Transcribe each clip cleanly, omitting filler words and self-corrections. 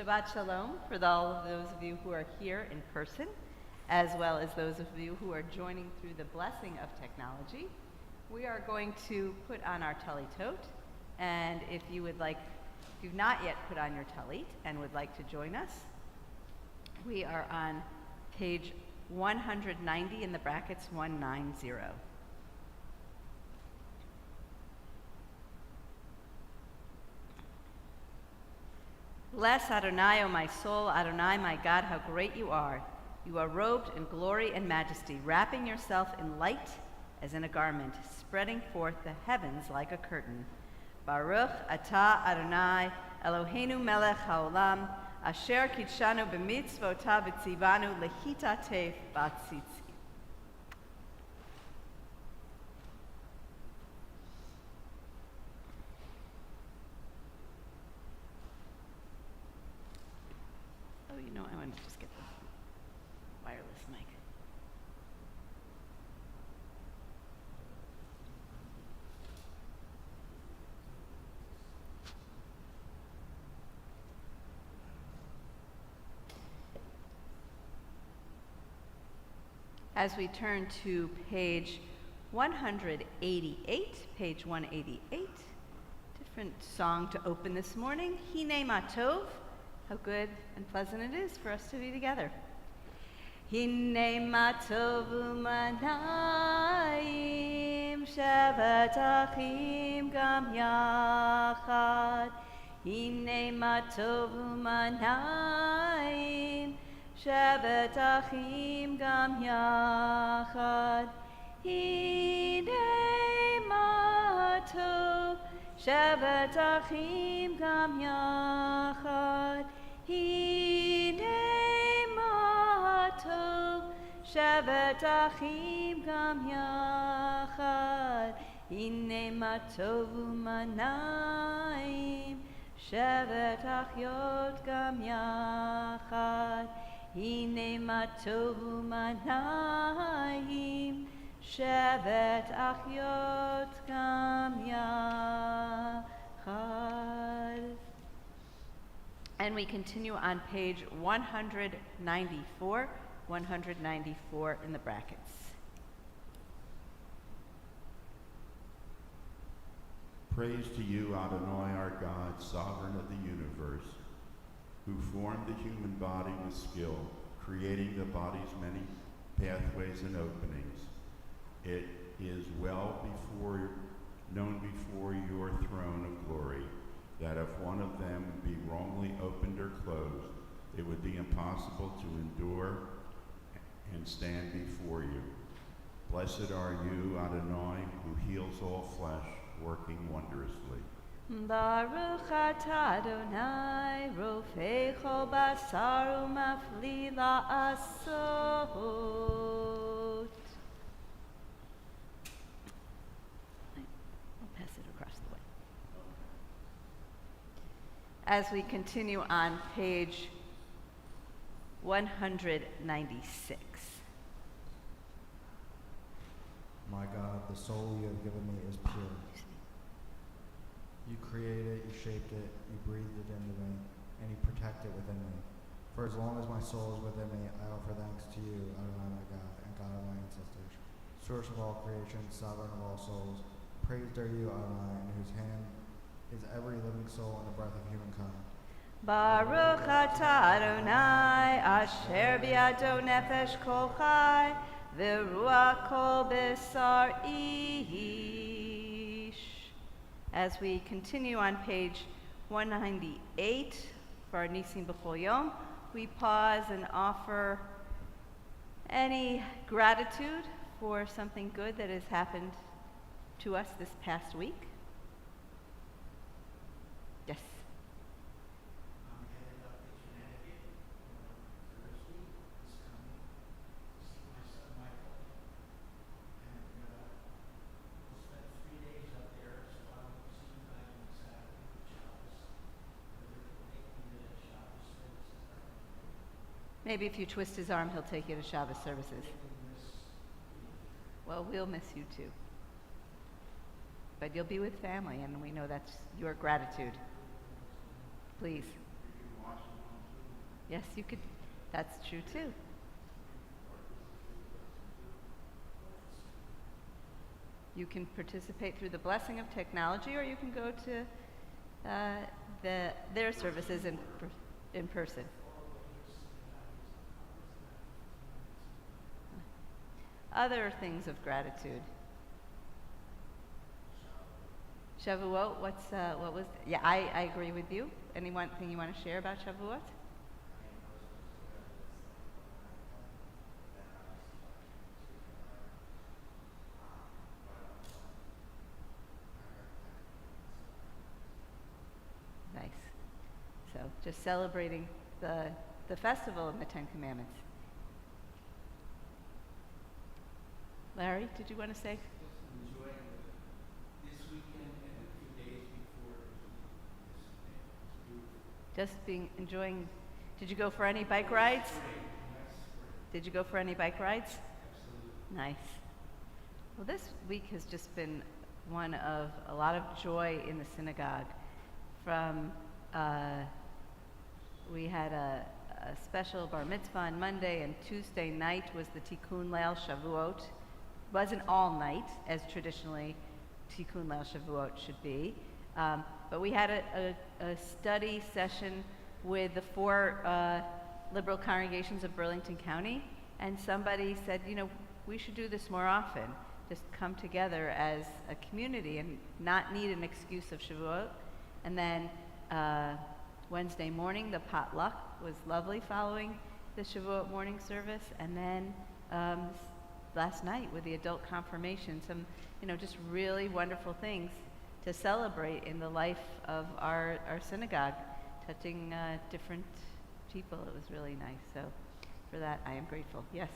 Shabbat Shalom for all of those of you who are here in person, as well as those of you who are joining through the blessing of technology. We are going to put on our Tallit Tot, and if you've not yet put on your Tallit and would like to join us, we are on page 190 in the brackets 190. Bless Adonai, O my soul, Adonai, my God, how great you are. You are robed in glory and majesty, wrapping yourself in light as in a garment, spreading forth the heavens like a curtain. Baruch atah Adonai, Eloheinu melech haolam, asher kitshanu b'mitzvotav v'tzivanu lehitatef b'tzitzi. I want to just get the wireless mic. As we turn to page 188, page 188, different song to open this morning, Hine Matov. How good and pleasant it is for us to be together. Hine matov u'manayim, Shabbat achim gam yachad. Hine matov u'manayim, Shabbat achim gam yachad. Hine matov, Shabbat achim gam yachad. Hine matov, Shabbat achim gam yachad. Hine matov u'manayim, Shabbat achyot gam yachad. Hine matov u'manayim, Shabbat achyot gam yachad. And we continue on page 194, 194 in the brackets. Praise to you, Adonai, our God, sovereign of the universe, who formed the human body with skill, creating the body's many pathways and openings. It is known before your throne of glory, that if one of them be wrongly opened or closed, it would be impossible to endure and stand before you. Blessed are you, Adonai, who heals all flesh, working wondrously. Baruch atah Adonai, rofei chol basar u'mafli la'asot. As we continue on page 196. My God, the soul you have given me is pure. You created it, you shaped it, you breathed it into me, and you protect it within me. For as long as my soul is within me, I offer thanks to you, Adonai my God, and God of my ancestors, source of all creation, sovereign of all souls. Praised are you, Adonai, in whose hand is every living soul and the breath of humankind. Baruch atah Adonai, asher biado nefesh kol chai, v'ruach kol besar ish. As we continue on page 198 for our Nisim B'chol Yom, we pause and offer any gratitude for something good that has happened to us this past week. Yes. I'm headed up to Connecticut on Thursday, this coming, to see my son Michael. And we'll spend 3 days up there, so I will see you guys on Saturday with Shabbos. Whether he'll take me to Shabbos services, I don't know. Maybe if you twist his arm, he'll take you to Shabbos services. Well, we'll miss you too. But you'll be with family, and we know that's your gratitude. Please. Washington, Yes, you could. That's true too. You can participate through the blessing of technology, or you can go to their services in person. Other things of gratitude. Shavuot, what was? Yeah, I agree with you. Anyone thing you want to share about Shavuot? Nice. So just celebrating the festival of the Ten Commandments. Larry, did you want to say? Enjoying this weekend and a few days before this beautiful. Enjoying. Did you go for any bike rides? Did you go for any bike rides? Absolutely. Nice. Well, this week has just been one of a lot of joy in the synagogue. We had a special bar mitzvah on Monday, and Tuesday night was the Tikkun Leil Shavuot. Wasn't all night, as traditionally Tikkun Leil Shavuot should be, but we had a study session with the 4 liberal congregations of Burlington County, and somebody said, we should do this more often. Just come together as a community and not need an excuse of Shavuot. And then Wednesday morning, the potluck was lovely following the Shavuot morning service, and then last night with the adult confirmation, some, just really wonderful things to celebrate in the life of our synagogue, touching different people. It was really nice. So for that, I am grateful. Yes?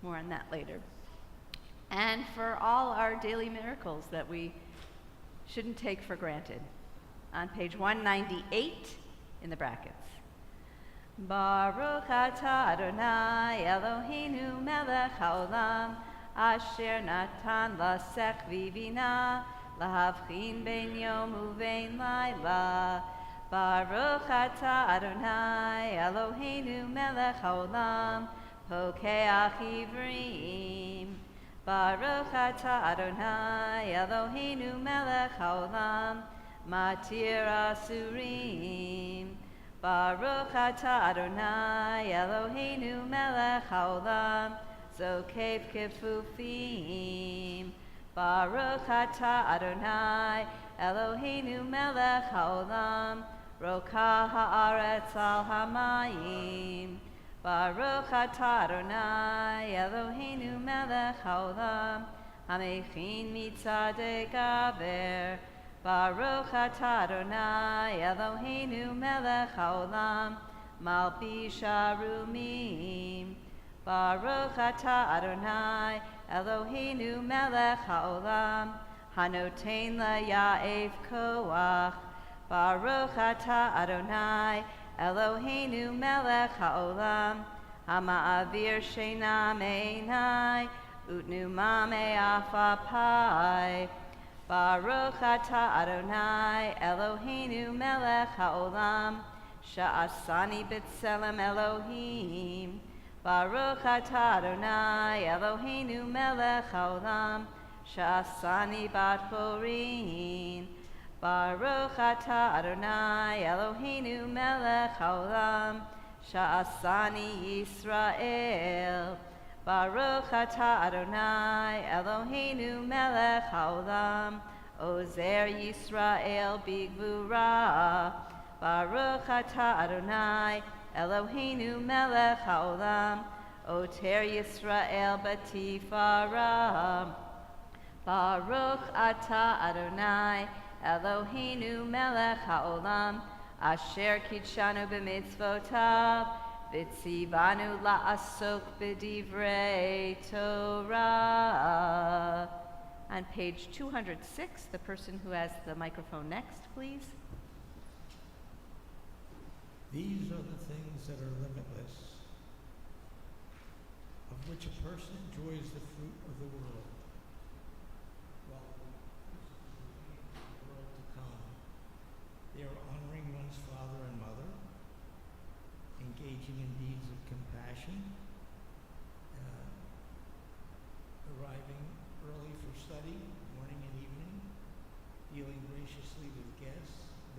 More on that later. And for all our daily miracles that we shouldn't take for granted. On page 198 in the brackets. Baruch atah Adonai Eloheinu melech haolam asher natan lasech vivina lahavchin ben yom uvein laila. Baruch atah Adonai Eloheinu melech haolam pokeach ivrim. Baruch atah Adonai Eloheinu melech haolam matir asurim. Baruch atah Adonai Eloheinu melech haolam zokef kefufim. Baruch atah Adonai Eloheinu melech haolam roka haaretz al hamayim. Baruch atah Adonai Eloheinu melech haolam hamechin mitzadei gaber. Baruch atah Adonai Eloheinu melech haolam malbish arumim. Baruch atah Adonai Eloheinu melech haolam hanoten laya'ev koach. Baruch atah Adonai Eloheinu melech haolam hama'avir sheina meinai utnuma me'afapai. Baruch atah Adonai Eloheinu melech haolam sha'asani b'tselem Elohim. Baruch atah Adonai Eloheinu melech haolam sha'asani bat horin. Baruch atah Adonai Eloheinu melech haolam sha'asani Yisrael. Baruch atah Adonai Eloheinu melech haolam ozer Yisrael bigvura. Baruch atah Adonai Eloheinu melech haolam oter Yisrael batifara. Baruch atah Adonai Eloheinu melech haolam asher kitshanu b'mitzvotav v'tzivanu la'asok b'divrei Torah. On page 206, the person who has the microphone next, please. These are the things that are limitless, of which a person enjoys the fruit of the world, while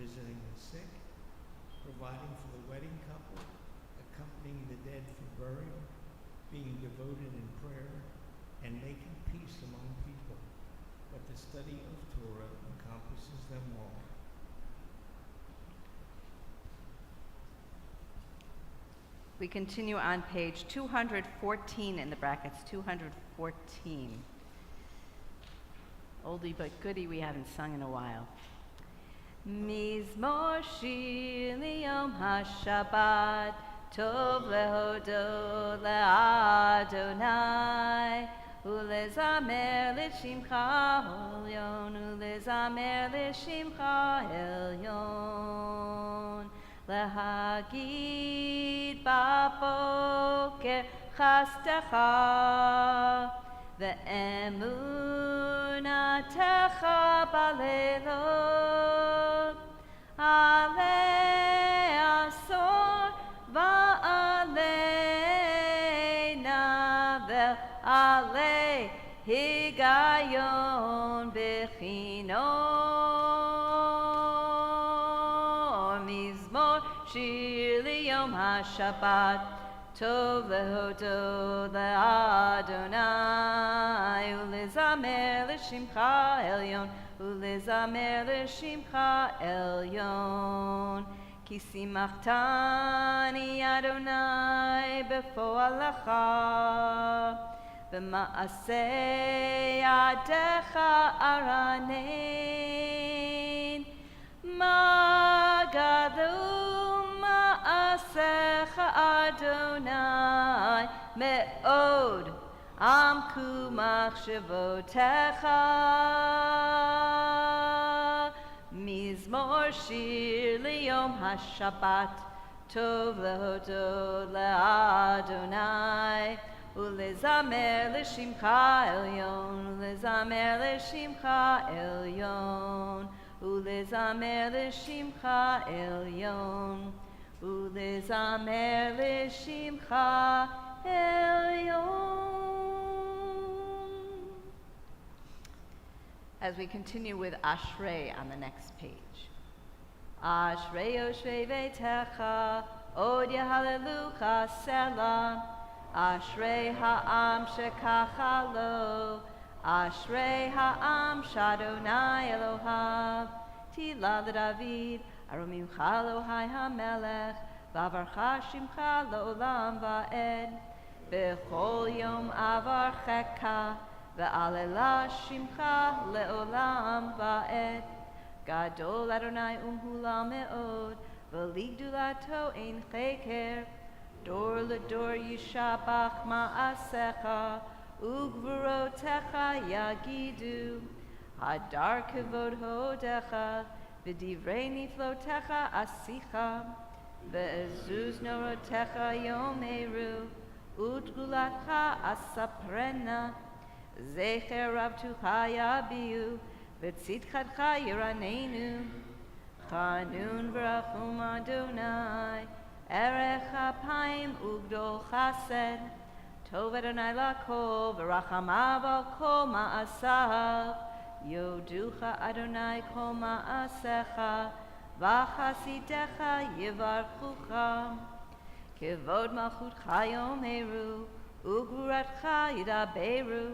visiting the sick, providing for the wedding couple, accompanying the dead for burial, being devoted in prayer, and making peace among people. But the study of Torah encompasses them all. We continue on page 214 in the brackets, 214. Oldie but goodie we haven't sung in a while. Mizmor shir liyom ha-Shabbat, tov lehodot le'Adonai, ulezamer l'shimcha elyon, ulezamer l'shimcha elyon. Lehagid baboker chastecha ve'emunatecha balelot alei asor va'aleina ve'alei higayon b'chinon. Shir liyom ha-Shabbat, tov lehodot le'Adonai, ulezamer l'shimcha elyon, ulezamer l'shimcha elyon. Ki simchtani Adonai b'po'alecha, b'ma'aseh yadecha aranein, magadu ma'asecha Adonai me'od amku machshevotecha. Mizmor shir liyom ha-Shabbat, tov lehodot le'Adonai, ulezamer l'shimcha elyon, ulezamer l'shimcha elyon, ulezamer l'shimcha elyon, ulezamer l'shimcha elyon. As we continue with Ashrei on the next page. Ashrei Yoshvei Veitecha, Od Yehalelucha Selah, Ashrei Ha'am Shekacha Lo, Ashrei Ha'am Shadonai Elohav, Tila LeDavid, Aromimcha Elohai HaMelech, V'avarcha Shimcha Le'olam Va'ed, B'chol Yom Avarchecha, Ve'alela Shimcha Le'olam Va'ed, Gadol Adonai Umhula Me'od, V'ligdulato Ein Cheker, Dor LeDor Yishabach Ma'asecha, Ugvurotecha Yagidu, Hadar Kevod Hodecha, V'divrei Niflotecha Asicha, Ve'ezuz Norotecha Yomeru, Utgulatcha Asaprena, Zecher Rabtucha Yabiu, V'tzidchatcha Yiranenu, Chanun V'rachum Adonai, Erech Apayim Ugdol Chased, Tov Adonai lakol, v'rachamav al kol ma'asav, yoducha Adonai kol ma'asecha, v'chasitecha yivarchucha, kevod malchutcha yomeru, ugvuratcha yidaberu,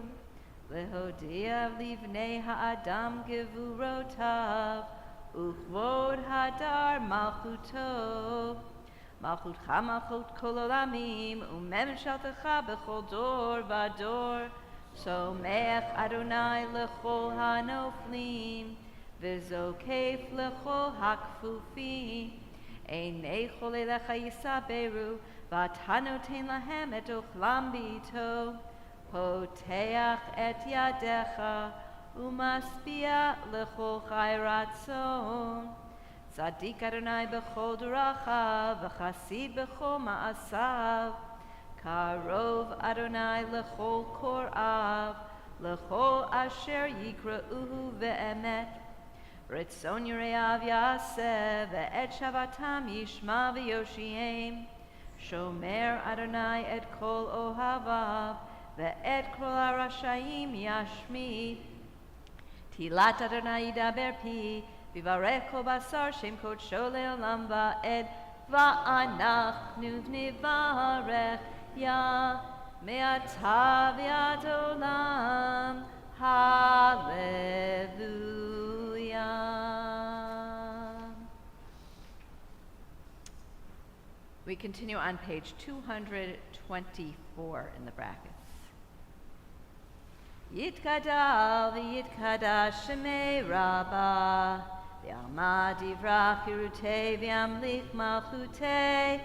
lehodia livnei ha'adam gevurotav, uchvod hadar malchuto. Malchutcha malchut kol olamim, umemshaltecha b'chol dor v'ador. Someach Adonai lechol hanoflim, v'zokef lechol hakfufim. Einei chol elecha yisaberu, v'atanoten lahem et ochlam b'ito. Poteach et yadecha, umaspia lechol chai ratzon. Tzadik Adonai b'chol dorachav, v'chasid b'chol ma'asav. Karov Adonai lechol korav, lechol asher yikra'uhu ve'emet. Ritzon yireav yaseh, ve'et shavatam yishma v'yoshiem. Shomer Adonai et kol ohavav, ve'et kol harashayim yashmi. Tilat Adonai yidaber pi, Vivarech kol basar shem kodsho le'olam va'ed. Va'anachnu nivarech ya me'ata v'ad olam. Hallelujah. We continue on page 224 in the brackets. Yitkadal v'yitkadash shemei Rabbah v'yamad yivrach yirutei v'yamlich malchutei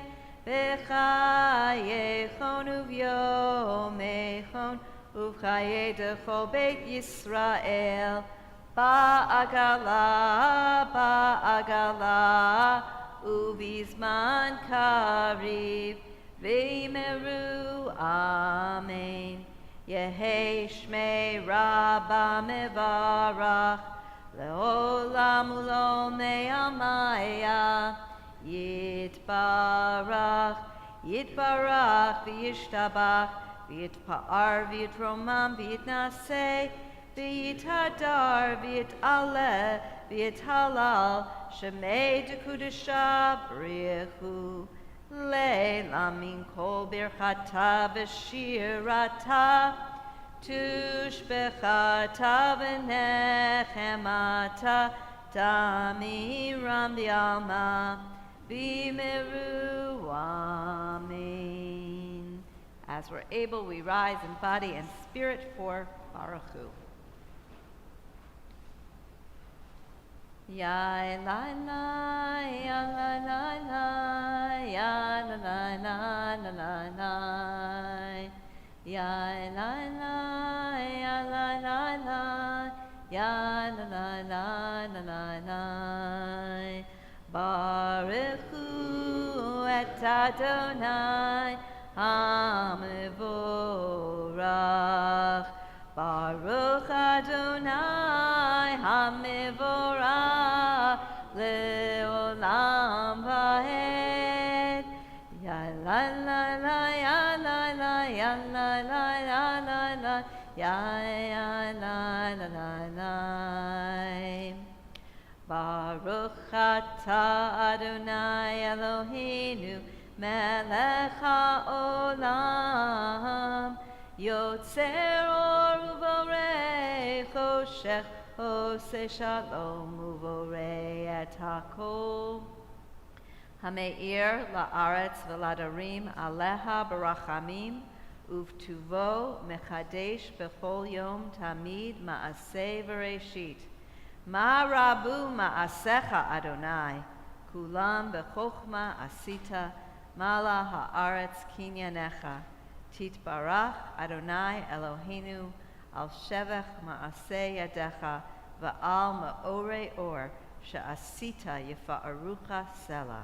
v'chayechon uv'yomechon uv'chayei dechol beit Yisrael ba'agala uv'izman kariv v'imeru amen. Yehei Shmei Rabba Mevarach Le'olam Ulomei Amaya Yitbarach V'yishtabach V'yitpa'ar V'yitromam V'yitnaseh V'yithadar V'yitaleh V'yithalal Shemei Dekudesha B'richu Leila min kol birchata v'shirata tushbechata v'nechemata tamiram b'alma b'meru amen. As we're able, we rise in body and spirit for Baruch Hu. Ya la la, ya la la la, ya la la la la la la, ya la la, ya la la la, ya la la la la la la. Baruch Hu et Adonai HaMevorach. Baruch Adonai HaMevorach le'olam va'ed. Ya la la la, ya la la, ya la la, ya la la, ya la la la la. Baruch atah Adonai Eloheinu melech ha'olam yotzer or uvorei choshech oseh shalom uvorei et hakol. Hameir la'aretz v'ladarim aleha barachamim uvtuvo mechadesh b'chol yom tamid ma'aseh v'reshit. Ma rabu ma'asecha Adonai kulam b'chochma asita mala ha'aretz kinyanecha. Titbarach Adonai Eloheinu al shevach ma'aseh yadecha va'al ma'orei or she'asita yifa'arucha sela.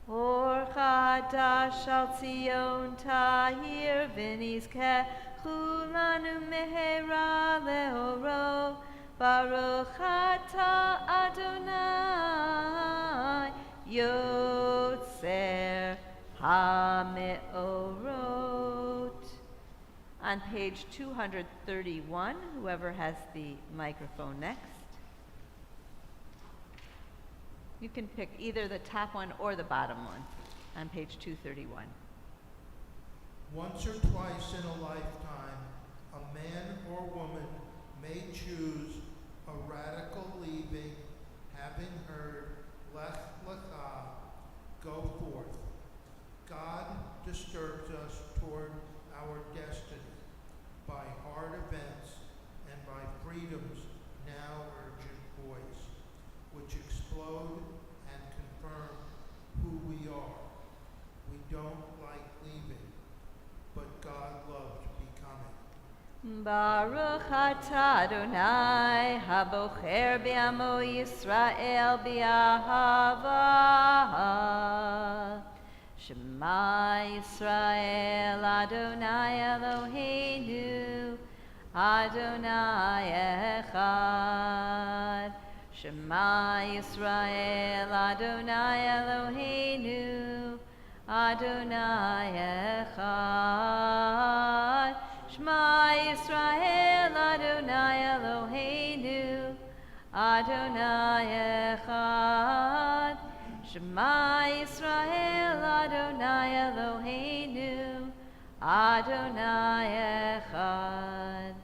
Or chadash al Tzion tahir v'nizkeh chulanu mehera le'oro. Baruch atah Adonai Yotzer HaMeorot. On page 231, whoever has the microphone next. You can pick either the top one or the bottom one on page 231. Once or twice in a lifetime, a man or woman may choose a radical leaving, having heard Lech Lecha, go forth. God disturbs us toward our destiny by hard events and by freedom's now urgent voice, which explode and confirm who we are. We don't like leaving, but God loves becoming. Baruch atah Adonai habocher bi'amo Yisrael bi'ahava. Shema Yisrael Adonai Eloheinu Adonai echad. Shema Yisrael Adonai Eloheinu Adonai echad. Shema Yisrael Adonai Eloheinu Adonai Shema Yisrael Adonai Eloheinu Adonai Echad.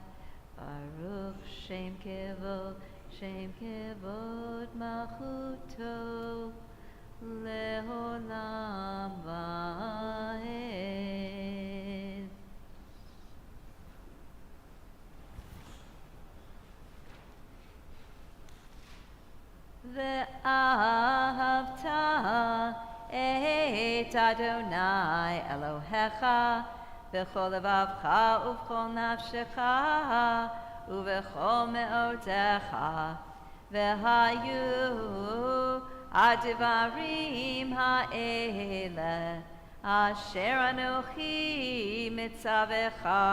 Baruch Shem Kevod Malchuto Leolam Vaed. Ve'ahavta et Adonai Elohecha b'chol levavcha u'v'chol nafshecha u'v'chol me'odecha ve'hayu adivarim ha'ele asher anochi mitzavecha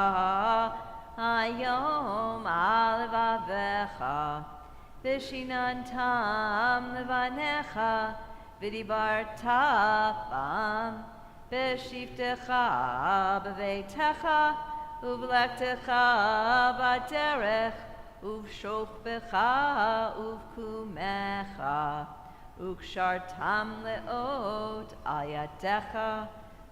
hayom al levavecha Vishinantam levanecha, vidibarta bam, veshivtecha beveitecha, uvlektecha baderech, uvshokbecha uvkumecha, ukshartam leot ayadecha,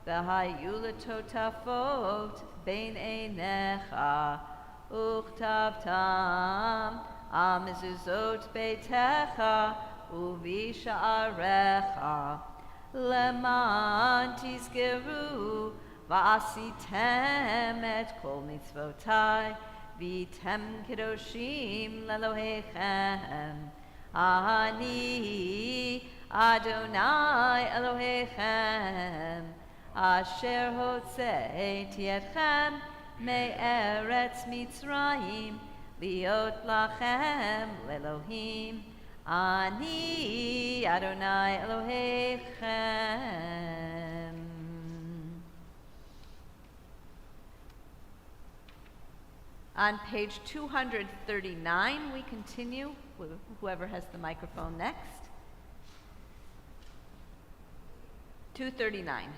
v'hayulatotafot bein einecha, uktavtam Amizuzot beitecha uvisha'arecha leman tizgeru va'asitem et kol mitzvotai v'item kedoshim lelohechem ani Adonai Elohechem asher hotzeiti etchem me'eretz Mitzrayim Liot lachem lelohim ani Adonai Elohechem. On page 239, we continue with whoever has the microphone next. 239.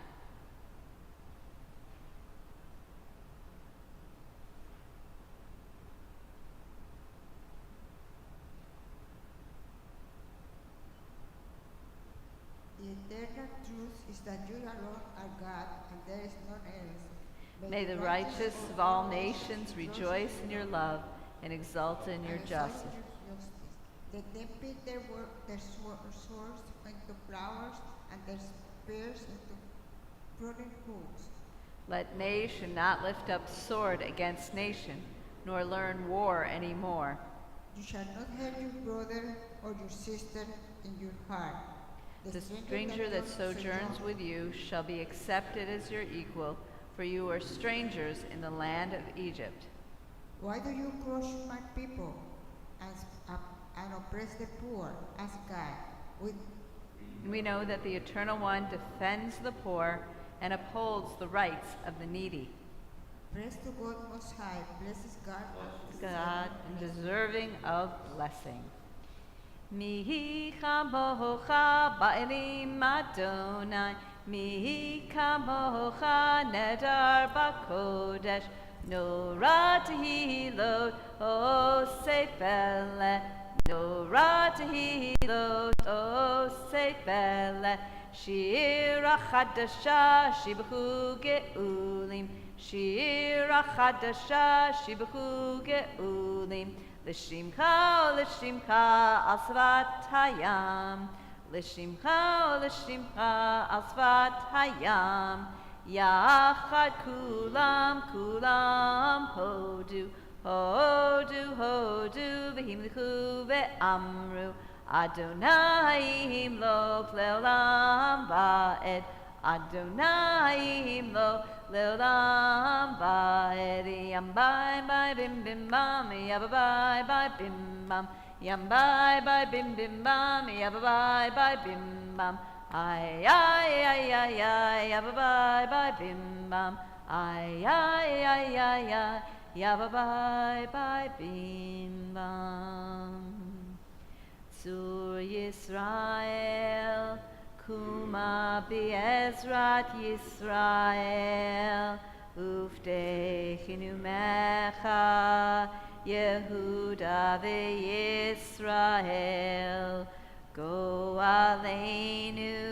The eternal truth is that you alone are God, and there is none else. May the righteous of all nations rejoice in your love and exult in your justice. Let them pit their swords into flowers and their spears into prudent hooks. Let nation not lift up sword against nation, nor learn war any more. You shall not hate your brother or your sister in your heart. The stranger that sojourns with you shall be accepted as your equal, for you are strangers in the land of Egypt. Why do you crush my people and oppress the poor? Asked God. We know that the Eternal One defends the poor and upholds the rights of the needy. Praise to God Most High, blesses God and deserving of blessing. Mi chamocha ba'elim Adonai, mi chamocha nedar b'kodesh, nora tehilot o sefele, nora tehilot o sefele, shira chadasha shibchu geulim, shira chadasha shibchu geulim. L'shimcha, l'shimcha, al svat hayam. L'shimcha, l'shimcha, al svat hayam. Yachad kulam, kulam, hodu, hodu, hodu, v'himlichu ve'amru. Adonai himloch le'olam va'ed. Adonai himloch le'olam va'ed. Yam bye bye bim bim bam, yabba bye bye bim bam. Yam bye bye bim bim bam, yabba bye bye bim bam. Ay ay ay ay ay, yabba bye bye bim bam. Ay ay ay ay ay, yabba bye bye bim bam. Tzur Yisrael, Kuma Be'ezrat Yisrael, Ufdechinu Mecha, Yehuda ve'Yisrael, Go Aleinu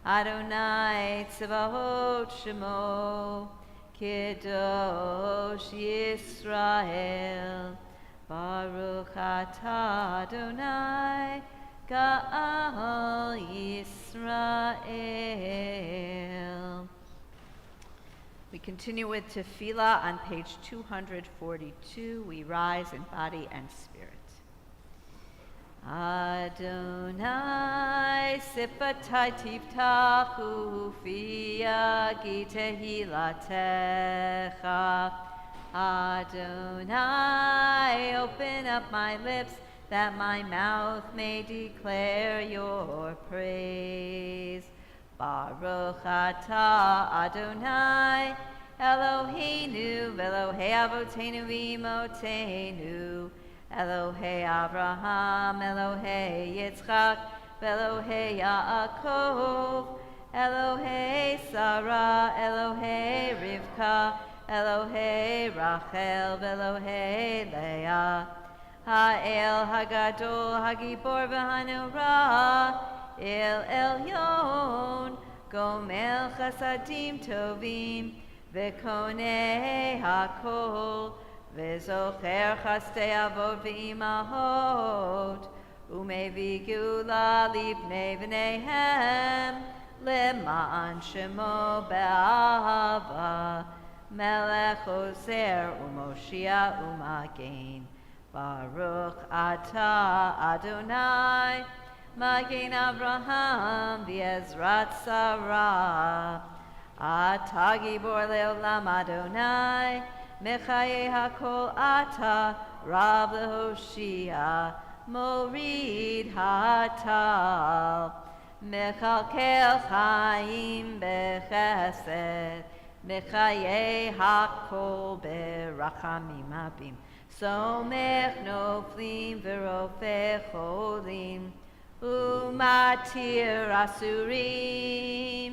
Adonai Tzevahot Shemo, Kedosh Yisrael, Baruch Atah Adonai, Gaal Yisrael. We continue with Tefillah on page 242. We rise in body and spirit. Adonai sipatai tiftachu fia gitehilatecha. Adonai, open up my lips that my mouth may declare your praise. Baruch atah Adonai, Eloheinu, Elohei Avotenu Imotenu, Elohei Abraham, Elohei Yitzchak, Elohei Yaakov, Elohei Sarah, Elohei Rivka, Elohei Rachel, Elohei Leah, Ha'el Hagadol, Hagibor v'Hanora, El Elyon, Gomel Chasadim Tovim, V'konei Hakol, V'zocher Chastei Avot V'imahot, Umevi Gula Livnei V'neihem, Le'ma'an Shemo Be'ahava, Melech Ozer U'Moshia U'Magen, Baruch Atah Adonai, Magen Avraham v'Ezrat Sarah, Atah Gibor Le'olam Adonai, Mechaye HaKol Atah, Rav Lehoshia, Morid Hatal, Mechalkel Chaim Bechesed, Mechaye HaKol Berachamim Abim, Somech Noflim V'Rofeh Cholim, Umatir Asurim,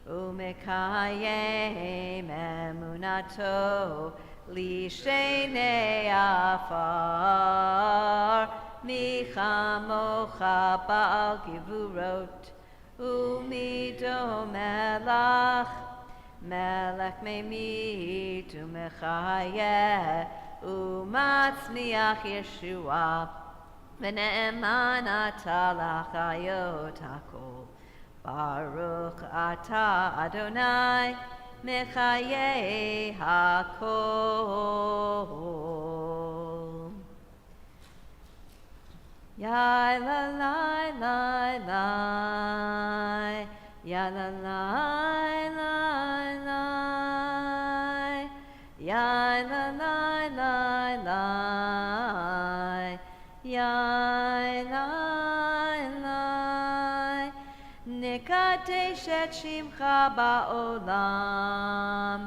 Umekayem Emunato, Lishenei Afar, Michamocha Baal Givurot, Umido Melach, Melech Memit, Umechayeh, Umatzmiach Yeshua, V'ne'eman atah l'chayot hakol. Baruch atah Adonai, Mechaye hakol. Yai la lai lai lai, ya la lai lai lai, yai la lai lai lai. Yai lai lai, nekadesh et shimcha ba'olam,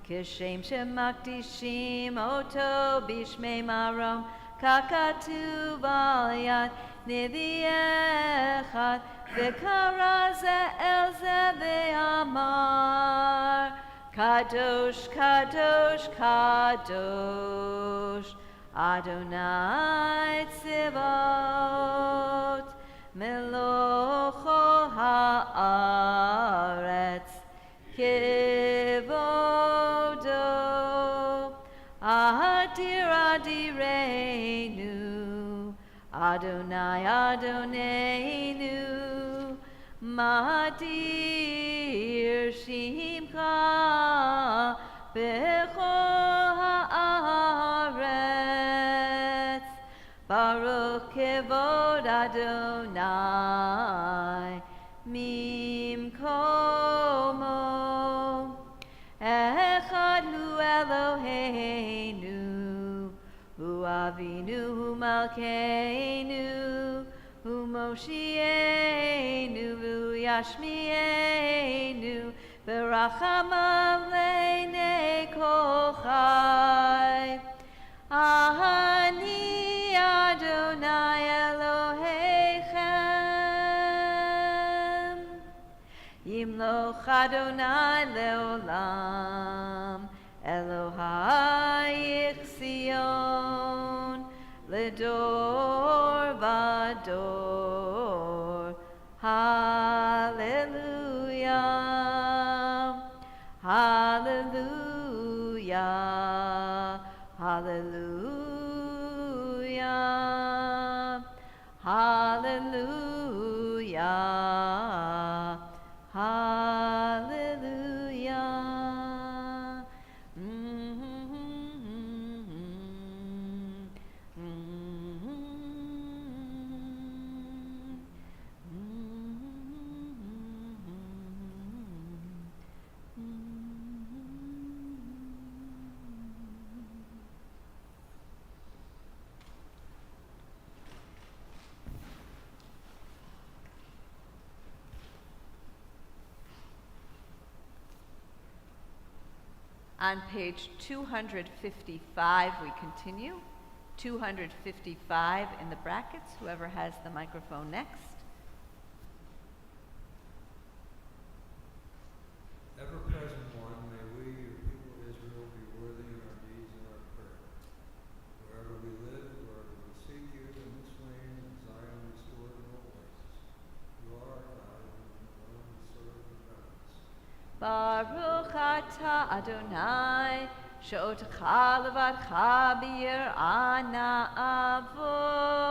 kishem shemakdishim oto bishmei marom, kakatuv al yad nivi echad, v'kara ze'el ze ve'amar, kadosh, kadosh, kadosh, Adonai Tzivot, Melocho haaretz, Kivodo, Adir Adireinu, Adonai Adoneinu, Madir Shimcha, Bechol haaretz, Baruch Kevod Adonai, Mimkomo, Echad Hu Eloheinu, Hu Avinu, Hu Malkeinu, Hu Moshienu, Hu Yashmienu, V'rachamav Le'nei Kol Chai. Ani Adonai Elohechem, Yimloch Adonai leolam, Elohai Yichzion, Ledor Vador. Hallelujah. On page 255, we continue. 255 in the brackets, whoever has the microphone next. Ever-present one, may we, your people of Israel, be worthy in our deeds and our prayer. Wherever we live, wherever we seek you, in this land, in Zion, restored in all places. You are our God, and alone we serve in reverence. Baruch atah Adonai, she'otcha levadcha b'yir'ah na'avod.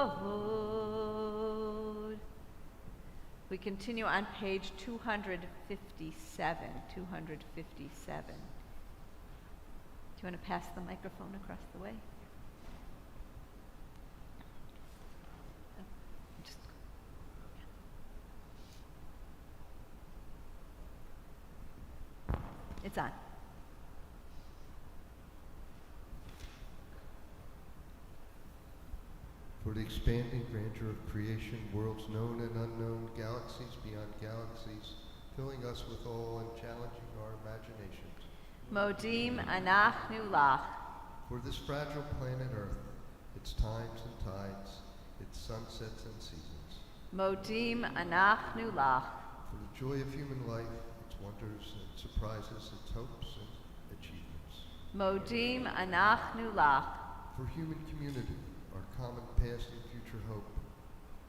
We continue on page 257. 257. Do you want to pass the microphone across the way? Just- It's on. For the expanding grandeur of creation, worlds known and unknown, galaxies beyond galaxies, filling us with awe and challenging our imaginations. Modim anachnu lach. For this fragile planet Earth, its times and tides, its sunsets and seasons. Modim anachnu lach. For the joy of human life, its wonders and surprises, its hopes and achievements. Modim anachnu lach. For human community, our common past and future hope,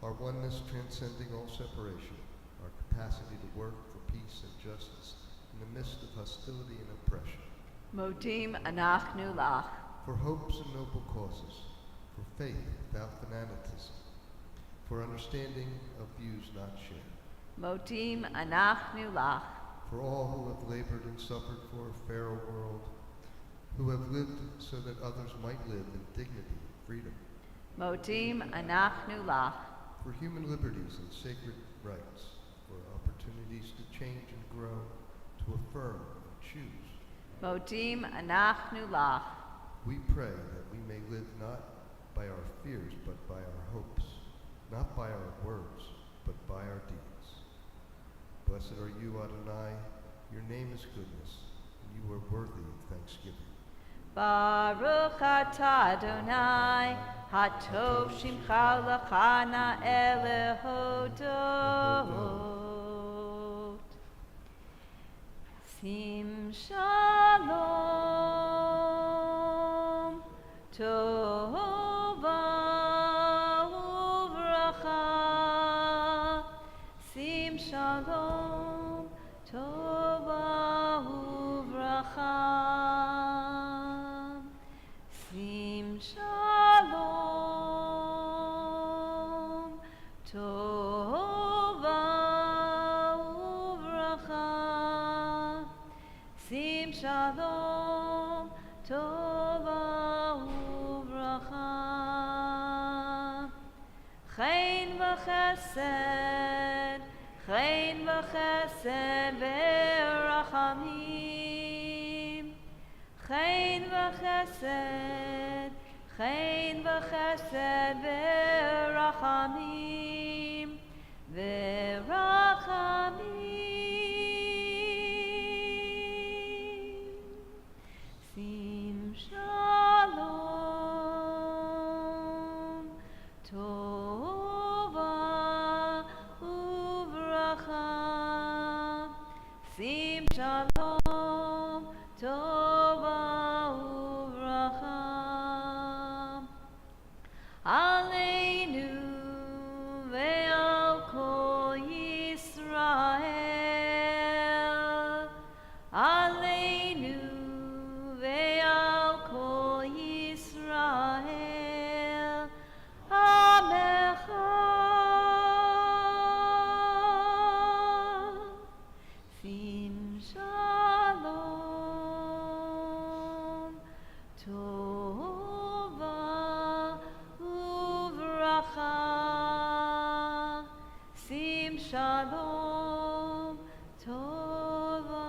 our oneness transcending all separation, our capacity to work for peace and justice in the midst of hostility and oppression. Modim anachnu lach. For hopes and noble causes, for faith without fanaticism, for understanding of views not shared. Modim anachnu lach. For all who have labored and suffered for a fairer world, who have lived so that others might live in dignity and freedom. Modim anachnu lach. For human liberties and sacred rights, for opportunities to change and grow, to affirm and choose. Modim anachnu lach. We pray that we may live not by our fears, but by our hopes, not by our words, but by our deeds. Blessed are you, Adonai, your name is goodness, and you are worthy of thanksgiving. Baruch atah Adonai, hatov shimcha l'chana elehodot. Sim shalom, tova uvracha. Sim shalom, tova uvracha. Sim shalom, tova uvracha. Sim shalom, tova uvracha. Chen v'chesed, chen v'chesed v'rachamim. Chen v'chesed, chen v'chesed v'rachamim, v'rachamim. Sim shalom, tova uvracha. Sim shalom, tova uvracha. Aleinu ve'al kol Yisrael. Aleinu ve'al kol Yisrael. Amecha. Sim shalom, tova uvracha. Sim shalom, tova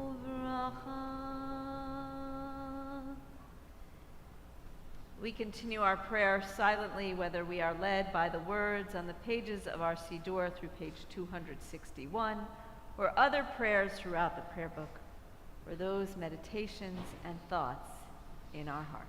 uvracha. We continue our prayer silently, whether we are led by the words on the pages of our Siddur through page 261, or other prayers throughout the prayer book. for those meditations and thoughts in our hearts.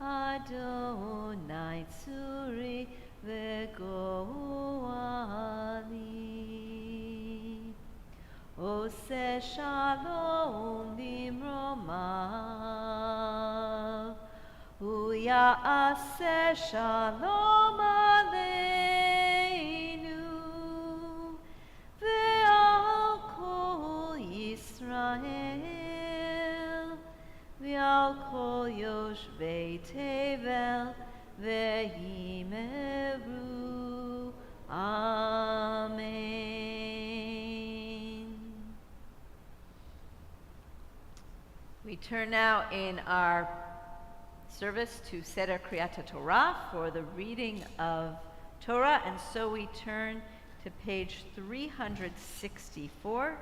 Adonai tsuri v'goali. Ose shalom limromav, uya'aseh shalom aleinu, ve'al kol Yisrael, ve'al kol yoshvei tevel, ve'yimeru. Amen. We turn now in our service to Seder Kriyat Torah for the reading of Torah, and so we turn to page 364.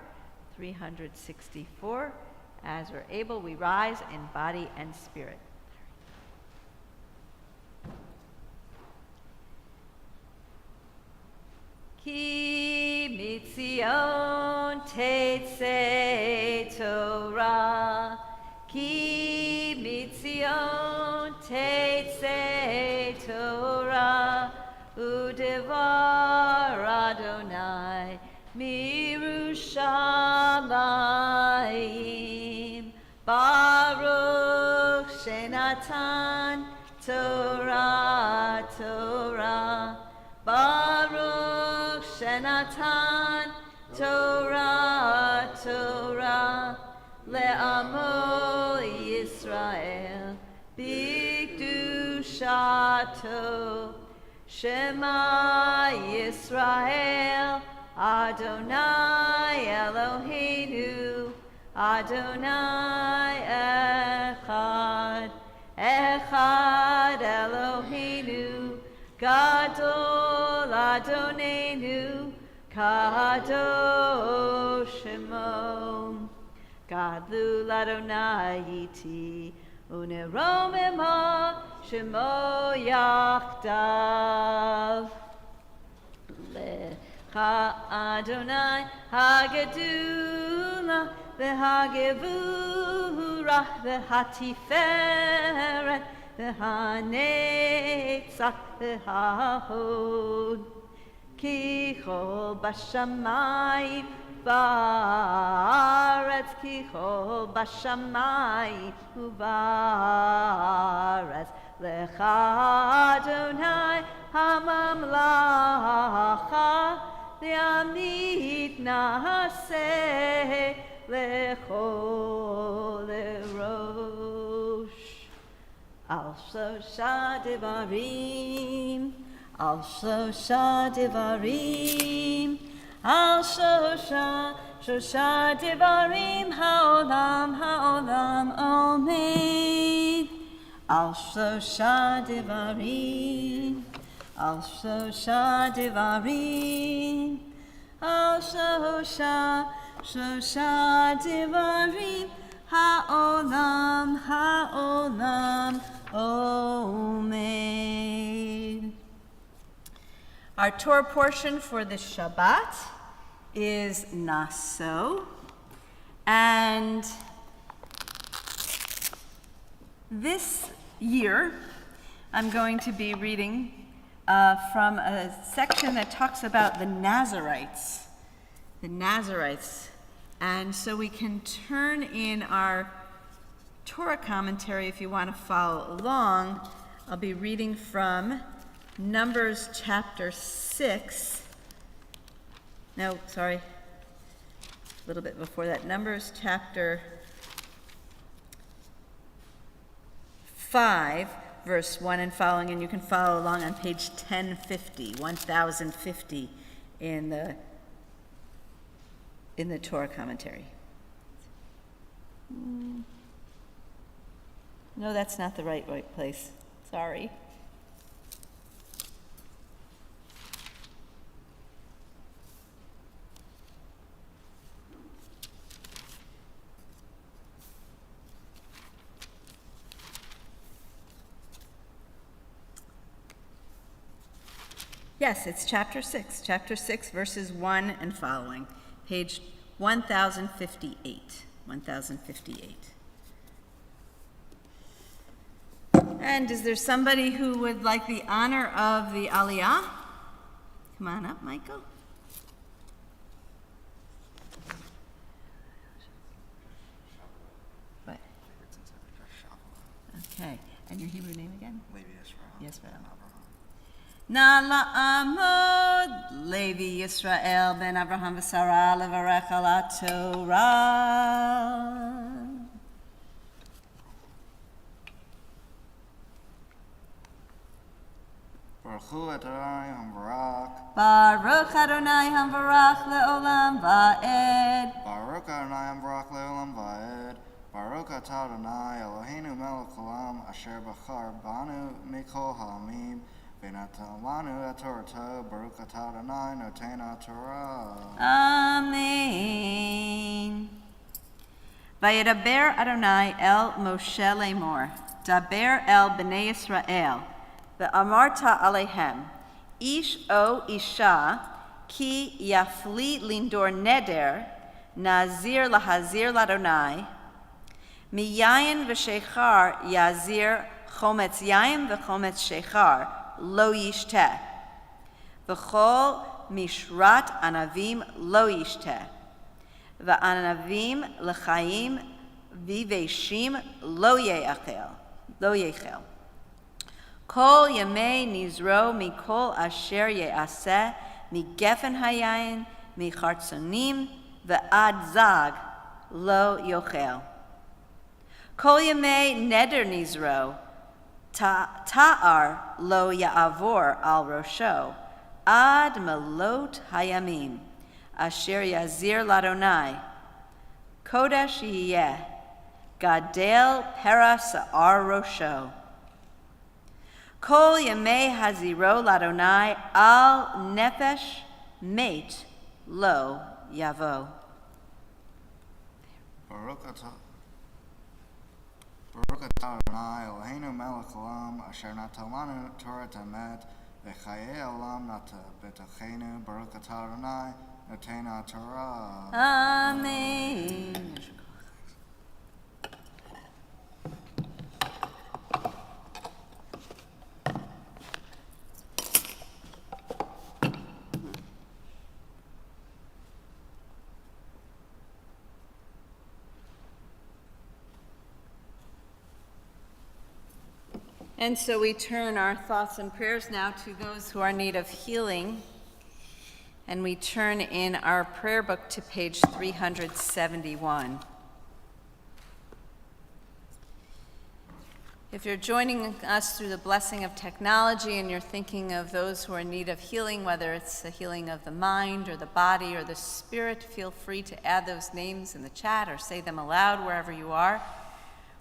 364. As we're able, we rise in body and spirit. Ki mitzion tetzei Torah, Ki mitzion tetzei Torah, udevar Adonai mirushalayim, Baruch shenatan Torah, Torah, Baruch shenatan Torah, Torah, le'amo Yisrael, b'kedushato, Shema Yisrael, Adonai Eloheinu, Adonai Echad, Echad Eloheinu, Gadol Adonenu, Kadosh Shemo. Gadlu Adonai iti, uneromema Shemo yachdav. Lecha Adonai hagedula, v'hagevura, v'hatiferet, v'hanetzach, v'hahod. Ki chol bashamayim v'aretz, ki chol bashamayim u'v'aretz. Lecha Adonai hamamlacha, le'amit na'aseh lechol erosh. Al shosha devarim, Al shosha devarim, Al shosha devarim, ha'olam omed. Al shosha devarim, Al shosha devarim, Al shosha devarim, ha'olam omed. Our Torah portion for the Shabbat is Naso, and This year, I'm going to be reading from a section that talks about the Nazarites. The Nazarites. And so we can turn in our Torah commentary if you want to follow along. I'll be reading from Numbers chapter 6. No, sorry. A little bit before that. Numbers chapter 5, verse 1 and following, and you can follow along on page 1050 in the Torah commentary. No, that's not the right place. Sorry. Yes, it's chapter 6, verses 1 and following, page 1058. And is there somebody who would like the honor of the Aliyah? Come on up, Michael. What? Okay, and your Hebrew name again? Yisrael. Na la'amod Levi Yisrael ben Abraham v'Sarah levarech al haTorah. Baruch Adonai Hamvarach le'olam va'ed. Baruch Adonai Hamvarach le'olam va'ed. Baruch atah Adonai Eloheinu melech haolam asher bachar banu mikol ha'amim v'natan lanu et Torah. Baruch atah Adonai noten haTorah. Amen. Vayedaber Adonai el Moshe lemor. Daber el bnei Yisrael. Ve'amarta alehem. Ish o isha ki yafli lindor neder nazir lahazir ladonai. Miyayin v'shechar yazir chometz yayin v'chometz shechar lo yishteh. V'chol mishrat anavim lo yishteh. V'anavim l'chaim v'veshim lo yechel. Kol yamei nizro mikol asher ye'aseh migefen hayayin michartzonim ve'ad zag lo yochel. Kol yamei neder nizro ta'ar lo ya'avor al rosho ad melot hayamim asher yazir ladonai kodesh yiyeh gadel pera sa'ar rosho. Kol yamei haziro ladonai al nefesh mate lo yavo. Baruch atah Adonai Eloheinu melech haolam asher natan lanu Torah emet v'chayei olam nata b'tochenu. Baruch atah Adonai noten haTorah. Amen. And so we turn our thoughts and prayers now to those who are in need of healing. And we turn in our prayer book to page 371. If you're joining us through the blessing of technology and you're thinking of those who are in need of healing, whether it's the healing of the mind or the body or the spirit, feel free to add those names in the chat or say them aloud wherever you are.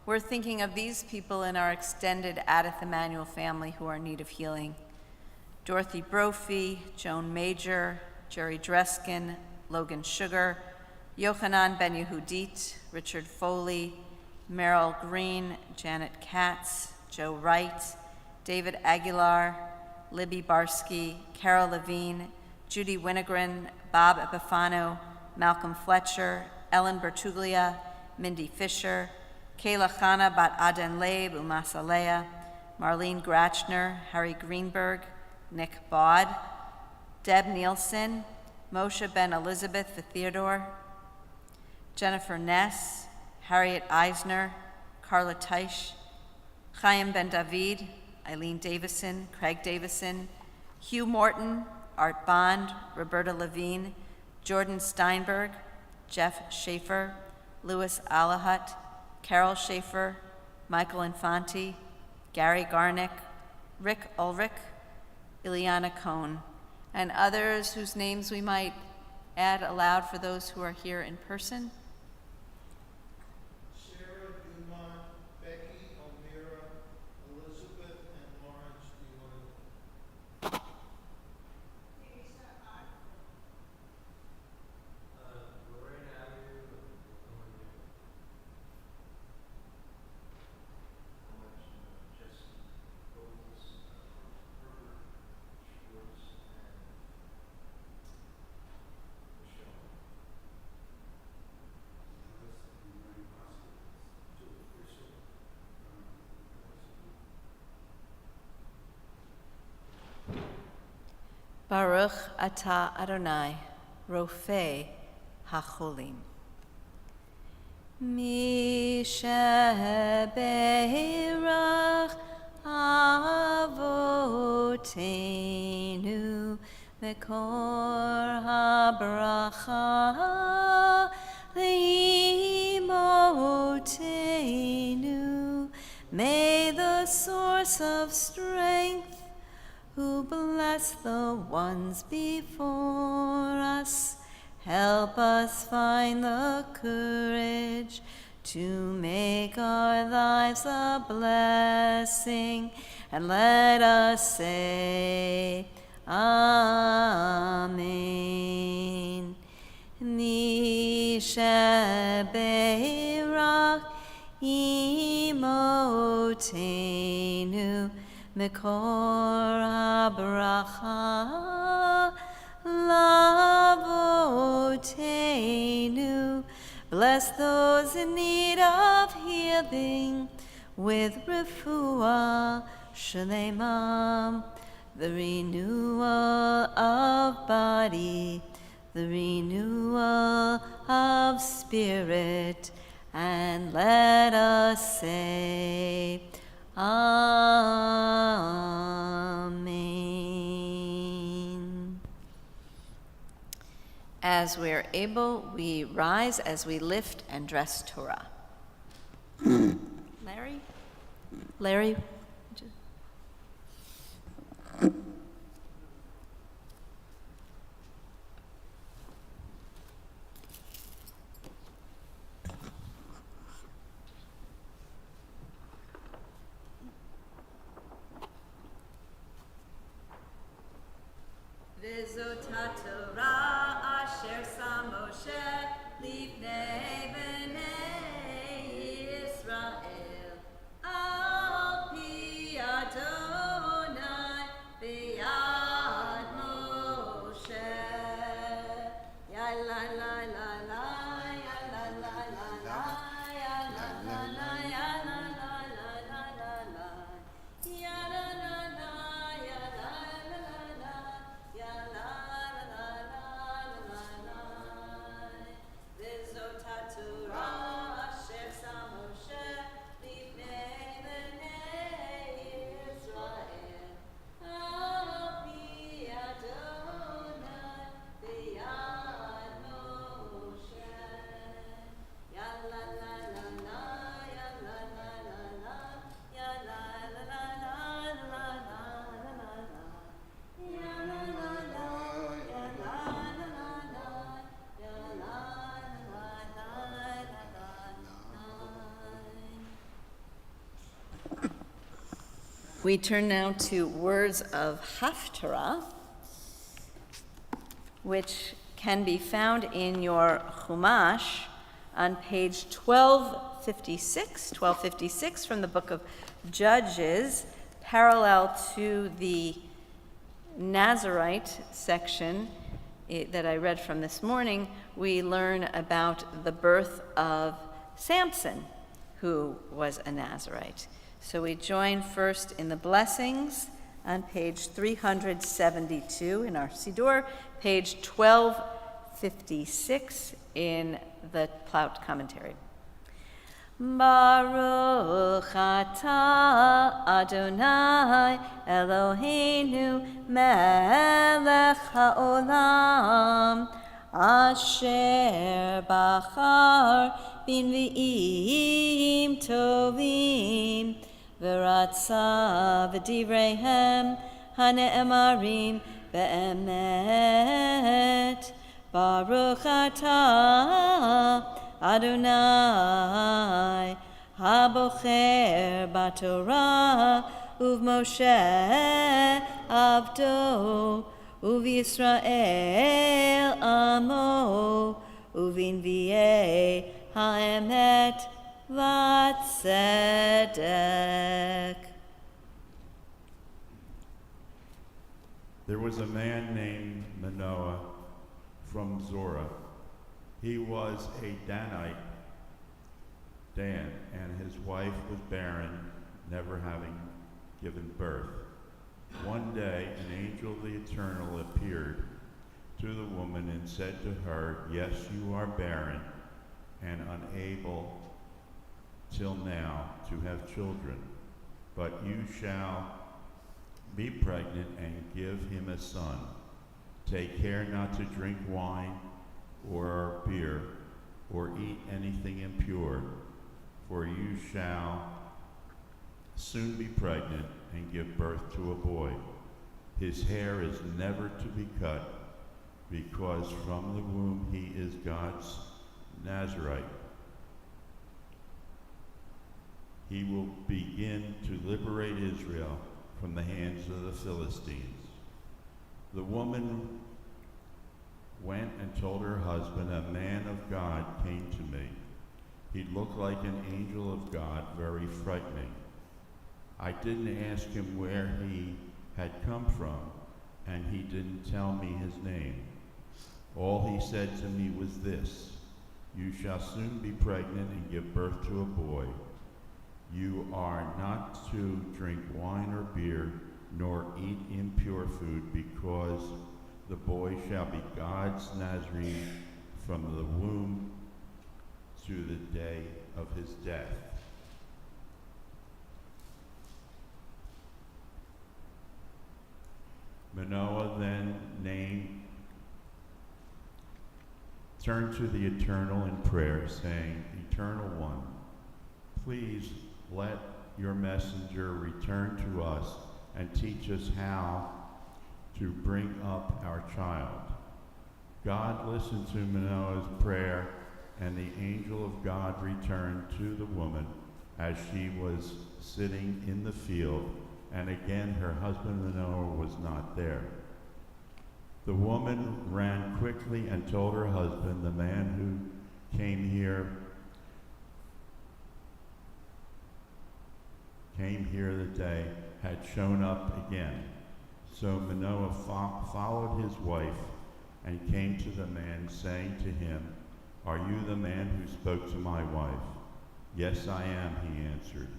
We're thinking of these people in our extended Adith Emanuel family who are in need of healing. Dorothy Brophy, Joan Major, Jerry Dreskin, Logan Sugar, Yochanan Ben Yehudit, Richard Foley, Merrill Green, Janet Katz, Joe Wright, David Aguilar, Libby Barsky, Carol Levine, Judy Winogren, Bob Epifano, Malcolm Fletcher, Ellen Bertuglia, Mindy Fisher, Kayla Chana bat Aden Leib Umasalea, Marlene Gratchner, Harry Greenberg, Nick Baud, Deb Nielsen, Moshe Ben Elizabeth the Theodore, Jennifer Ness, Harriet Eisner, Carla Teisch, Chaim Ben David, Eileen Davison, Craig Davison, Hugh Morton, Art Bond, Roberta Levine, Jordan Steinberg, Jeff Schaefer, Louis Alahut, Carol Schaefer, Michael Infanti, Gary Garnick, Rick Ulrich, Ileana Cohn, and others whose names we might add aloud for those who are here in person. Sarah Dumont, Becky O'Meara, Elizabeth and Lawrence DeLoy. Lorraine Avenue, Jesse Gold's, Herbert Schwartz, and Michelle. Baruch atah Adonai, Rofei HaCholim. Misheberach Avotenu Mekor HaBracha Leimotenu. May the source of strength who bless the ones before us, help us find the courage to make our lives a blessing, and let us say, Amen. Nisheberach imotenu Mekor HaBracha Lavotenu. Bless those in need of healing with refuah shalema, the renewal of body, the renewal of spirit, and let us say, Amen. As we are able, we rise as we lift and dress Torah. Larry? V'zot Torah asher sam Moshe lifnei bnei Yisrael al pi Adonai b'yad Moshe. Ya la la la la, ya la la la la, ya la la la, ya la la la la la la, ya la la la, ya la la la la. Ya la la la la la la. V'zot haTorah asher sam Moshe lifnei bnei Yisrael al pi Adonai b'yad Moshe. Ya la la la la, ya la la la la, ya la la la la la la la la. Ya la la la, ya la la la la, ya la la la la la. We turn now to words of Haftarah, which can be found in your Chumash on page 1256 from the book of Judges, parallel to the Nazarite section that I read from this morning. We learn about the birth of Samson, who was a Nazirite. So we join first in the blessings on page 372 in our Siddur, page 1256 in the Plout commentary. Baruch atah Adonai Eloheinu melech haolam asher bachar b'nvi'im tovim v'ratza v'divreihem hane'emarim be'emet. Baruch atah Adonai habocher batorah uv'Moshe avdo uv'Yisrael amo uv'invi'ei ha'emet v'tzedek. There was a man named Manoah from Zorah. He was a Dan, and his wife was barren, never having given birth. One day, an angel of the Eternal appeared to the woman and said to her, "Yes, you are barren and unable till now to have children, but you shall be pregnant and give him a son. Take care not to drink wine or beer, or eat anything impure, for you shall soon be pregnant and give birth to a boy. His hair is never to be cut, because from the womb he is God's Nazirite. He will begin to liberate Israel from the hands of the Philistines." The woman went and told her husband, "A man of God came to me. He looked like an angel of God, very frightening. I didn't ask him where he had come from, and he didn't tell me his name. All he said to me was this: 'You shall soon be pregnant and give birth to a boy. You are not to drink wine or beer, nor eat impure food, because the boy shall be God's Nazarene from the womb to the day of his death.'" Manoah then turned to the Eternal in prayer, saying, "Eternal One, please let your messenger return to us and teach us how to bring up our child." God listened to Manoah's prayer, and the angel of God returned to the woman as she was sitting in the field, and again her husband Manoah was not there. The woman ran quickly and told her husband, "The man who came here the day had shown up again." So Manoah followed his wife and came to the man, saying to him, "Are you the man who spoke to my wife?" "Yes, I am," he answered.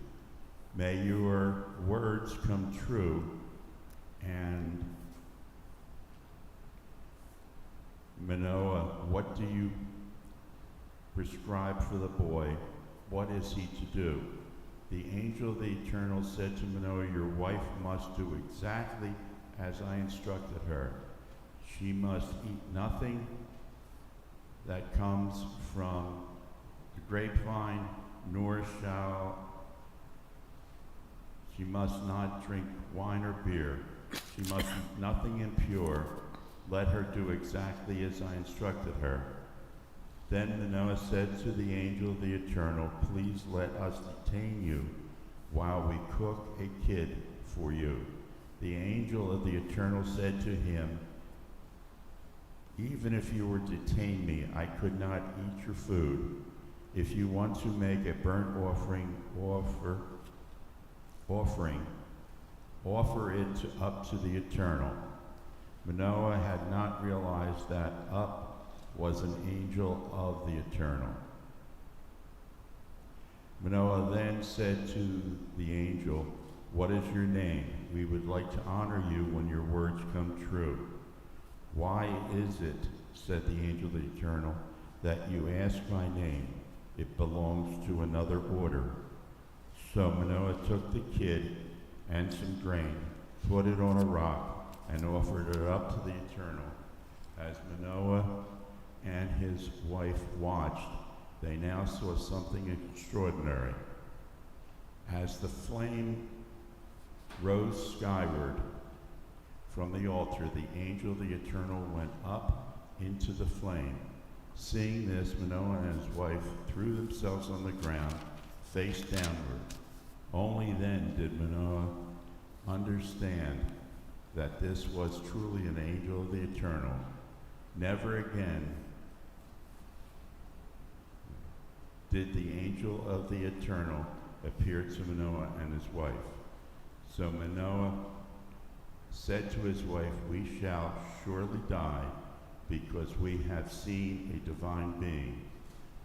"May your words come true." And Manoah, "What do you prescribe for the boy? What is he to do?" The angel of the Eternal said to Manoah, "Your wife must do exactly as I instructed her. She must eat nothing that comes from the grapevine, nor she must not drink wine or beer. She must eat nothing impure. Let her do exactly as I instructed her." Then Manoah said to the angel of the Eternal, "Please let us detain you while we cook a kid for you." The angel of the Eternal said to him, "Even if you were to detain me, I could not eat your food. If you want to make a burnt offering, offer it up to the Eternal." Manoah had not realized that Up was an angel of the Eternal. Manoah then said to the angel, "What is your name? We would like to honor you when your words come true." "Why is it," said the angel of the Eternal, "that you ask my name? It belongs to another order." So Manoah took the kid and some grain, put it on a rock, and offered it up to the Eternal. As Manoah and his wife watched, they now saw something extraordinary. As the flame rose skyward from the altar, the angel of the Eternal went up into the flame. Seeing this, Manoah and his wife threw themselves on the ground, face downward. Only then did Manoah understand that this was truly an angel of the Eternal. Never again did the angel of the Eternal appear to Manoah and his wife. So Manoah said to his wife, "We shall surely die, because we have seen a divine being."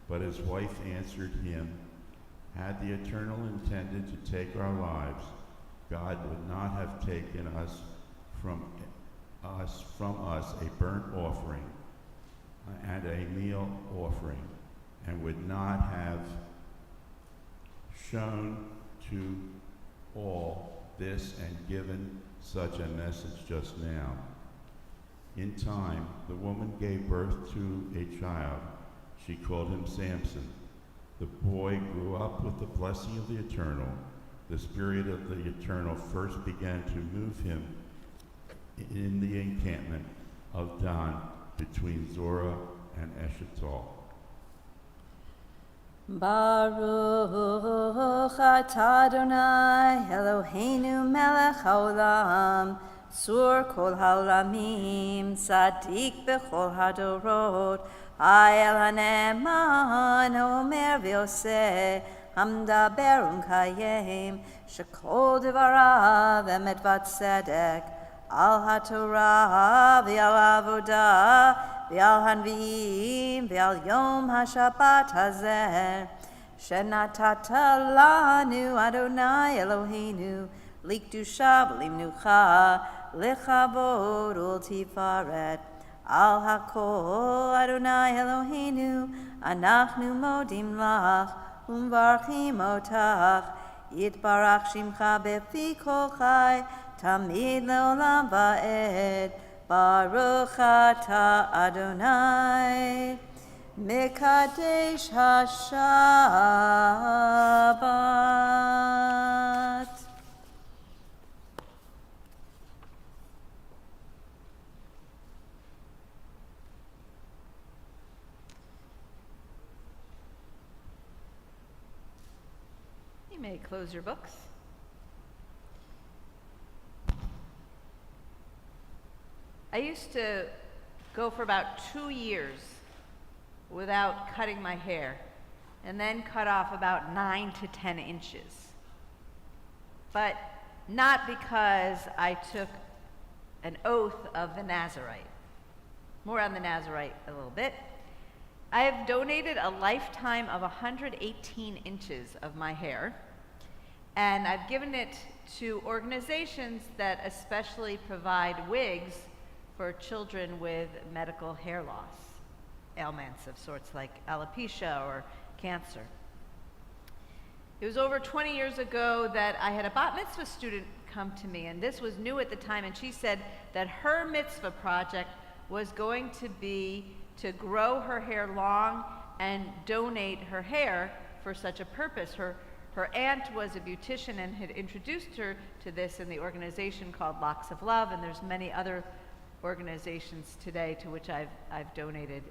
But his wife answered him, "Had the Eternal intended to take our lives, God would not have taken from us a burnt offering and a meal offering, and would not have shown to all this and given such a message just now." In time, the woman gave birth to a child. She called him Samson. The boy grew up with the blessing of the Eternal. The Spirit of the Eternal first began to move him in the encampment of Dan between Zorah and Eshtaol. Baruch atah Adonai Eloheinu melech haolam, sur kol haolamim, tzadik bechol hadorot, ha'el hane'eman omer v'yoseh, hamdaber u'mkayem, shekol devarav emet v'tzedek, al haTorah v'al avodah v'al hanvi'im v'al yom haShabbat hazeh, shenatata lanu Adonai Eloheinu, likdusha v'limnucha, lechavod ultifaret, al hakol Adonai Eloheinu, anachnu modim lach, umvarchim otach, yitbarach shimcha befi kol chai, tamid leolam va'ed, Baruch atah Adonai, Mekadesh HaShabbat. You may close your books. I used to go for about 2 years without cutting my hair, and then cut off about 9 to 10 inches. But not because I took an oath of the Nazarite. More on the Nazarite a little bit. I have donated a lifetime of 118 inches of my hair, and I've given it to organizations that especially provide wigs for children with medical hair loss, ailments of sorts like alopecia or cancer. It was over 20 years ago that I had a bat mitzvah student come to me, and this was new at the time, and she said that her mitzvah project was going to be to grow her hair long and donate her hair for such a purpose. Her aunt was a beautician and had introduced her to this in the organization called Locks of Love, and there's many other organizations today to which I've donated,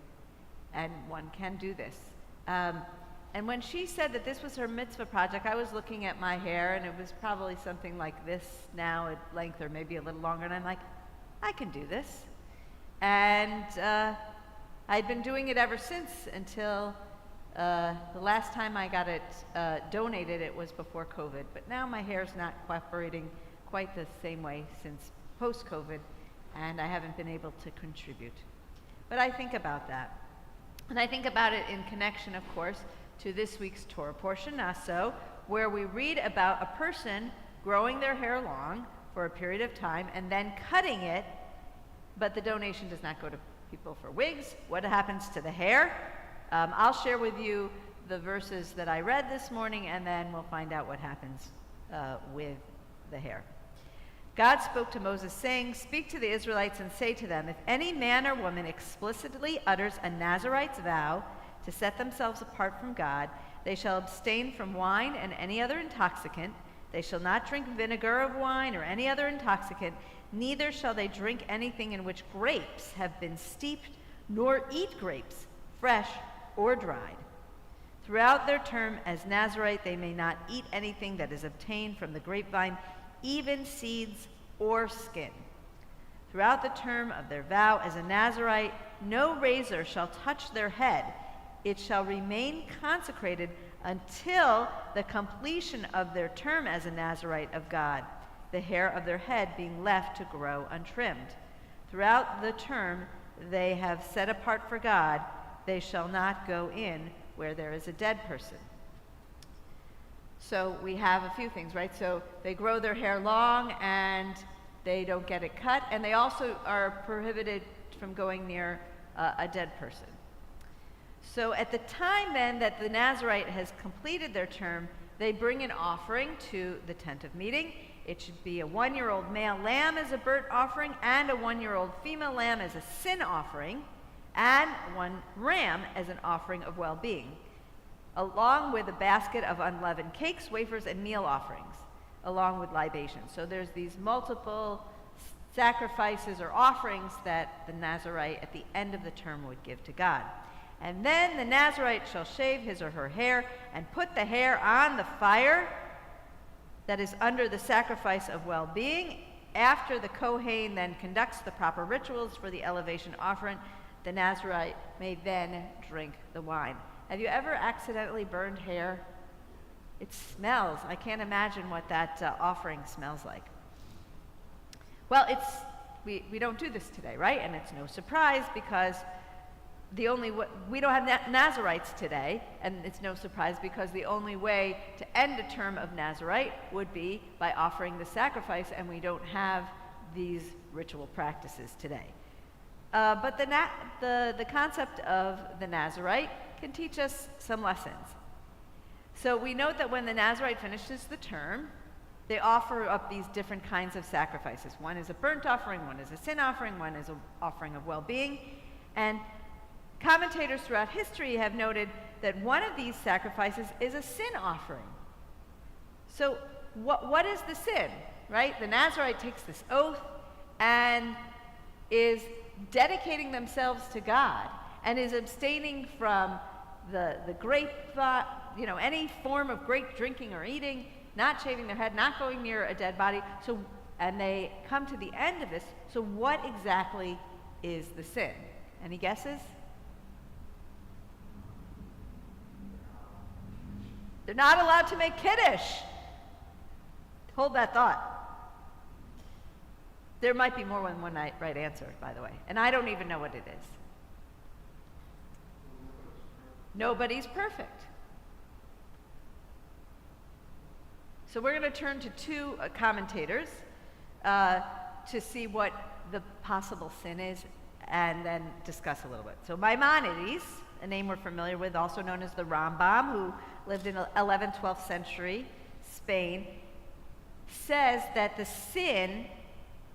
and one can do this. And when she said that this was her mitzvah project, I was looking at my hair, and it was probably something like this now at length, or maybe a little longer, and I'm like, I can do this. And I'd been doing it ever since until the last time I got it donated, it was before COVID. But now my hair's not cooperating quite the same way since post-COVID, and I haven't been able to contribute. But I think about that. And I think about it in connection, of course, to this week's Torah portion, Naso, where we read about a person growing their hair long for a period of time and then cutting it, but the donation does not go to people for wigs. What happens to the hair? I'll share with you the verses that I read this morning, and then we'll find out what happens with the hair. God spoke to Moses, saying, "Speak to the Israelites and say to them, if any man or woman explicitly utters a Nazirite's vow to set themselves apart from God, they shall abstain from wine and any other intoxicant. They shall not drink vinegar of wine or any other intoxicant, neither shall they drink anything in which grapes have been steeped, nor eat grapes, fresh or dried. Throughout their term as Nazirite, they may not eat anything that is obtained from the grapevine, even seeds or skin. Throughout the term of their vow as a Nazirite, no razor shall touch their head. It shall remain consecrated until the completion of their term as a Nazirite of God, the hair of their head being left to grow untrimmed. Throughout the term they have set apart for God, they shall not go in where there is a dead person." So we have a few things, right? So they grow their hair long and they don't get it cut, and they also are prohibited from going near a dead person. So at the time then that the Nazirite has completed their term, they bring an offering to the tent of meeting. It should be a 1-year-old male lamb as a burnt offering and a 1-year-old female lamb as a sin offering, and 1 ram as an offering of well-being, along with a basket of unleavened cakes, wafers, and meal offerings, along with libations. So there's these multiple sacrifices or offerings that the Nazirite at the end of the term would give to God. And then the Nazirite shall shave his or her hair and put the hair on the fire that is under the sacrifice of well-being. After the Kohen then conducts the proper rituals for the elevation offering, the Nazirite may then drink the wine. Have you ever accidentally burned hair? It smells. I can't imagine what that offering smells like. Well, we don't do this today, right? And it's no surprise because we don't have Nazirites today, and it's no surprise because the only way to end a term of Nazirite would be by offering the sacrifice, and we don't have these ritual practices today. But the concept of the Nazirite can teach us some lessons. So we note that when the Nazirite finishes the term, they offer up these different kinds of sacrifices. One is a burnt offering, one is a sin offering, one is an offering of well-being. And commentators throughout history have noted that one of these sacrifices is a sin offering. So what is the sin, right? The Nazirite takes this oath and is dedicating themselves to God and is abstaining from the grape, any form of grape drinking or eating, not shaving their head, not going near a dead body. So, and they come to the end of this. So what exactly is the sin? Any guesses? They're not allowed to make kiddush. Hold that thought. There might be more than one right answer, by the way, and I don't even know what it is. Nobody's perfect. So we're going to turn to 2 commentators to see what the possible sin is and then discuss a little bit. So Maimonides, a name we're familiar with, also known as the Rambam, who lived in 11th, 12th century Spain, says that the sin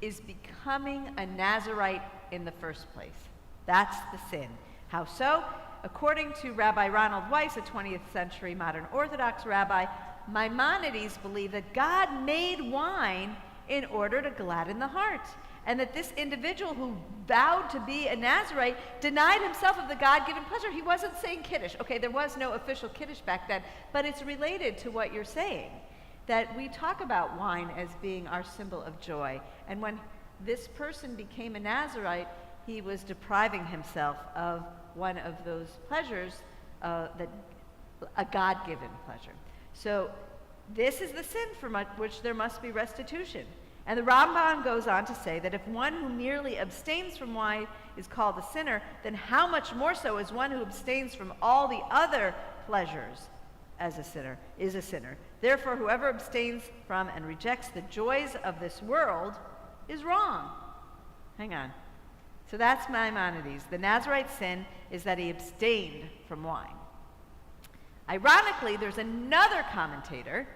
is becoming a Nazirite in the first place. That's the sin. How so? According to Rabbi Ronald Weiss, a 20th century modern Orthodox rabbi, Maimonides believed that God made wine in order to gladden the heart, and that this individual who vowed to be a Nazirite denied himself of the God-given pleasure. He wasn't saying Kiddush. Okay, there was no official Kiddush back then, but it's related to what you're saying, that we talk about wine as being our symbol of joy. And when this person became a Nazirite, he was depriving himself of one of those pleasures, that a God-given pleasure. So this is the sin for which there must be restitution. And the Rambam goes on to say that if one who merely abstains from wine is called a sinner, then how much more so is one who abstains from all the other pleasures as a sinner is a sinner. Therefore, whoever abstains from and rejects the joys of this world is wrong. Hang on. So that's Maimonides. The Nazarite sin is that he abstained from wine. Ironically, there's another commentator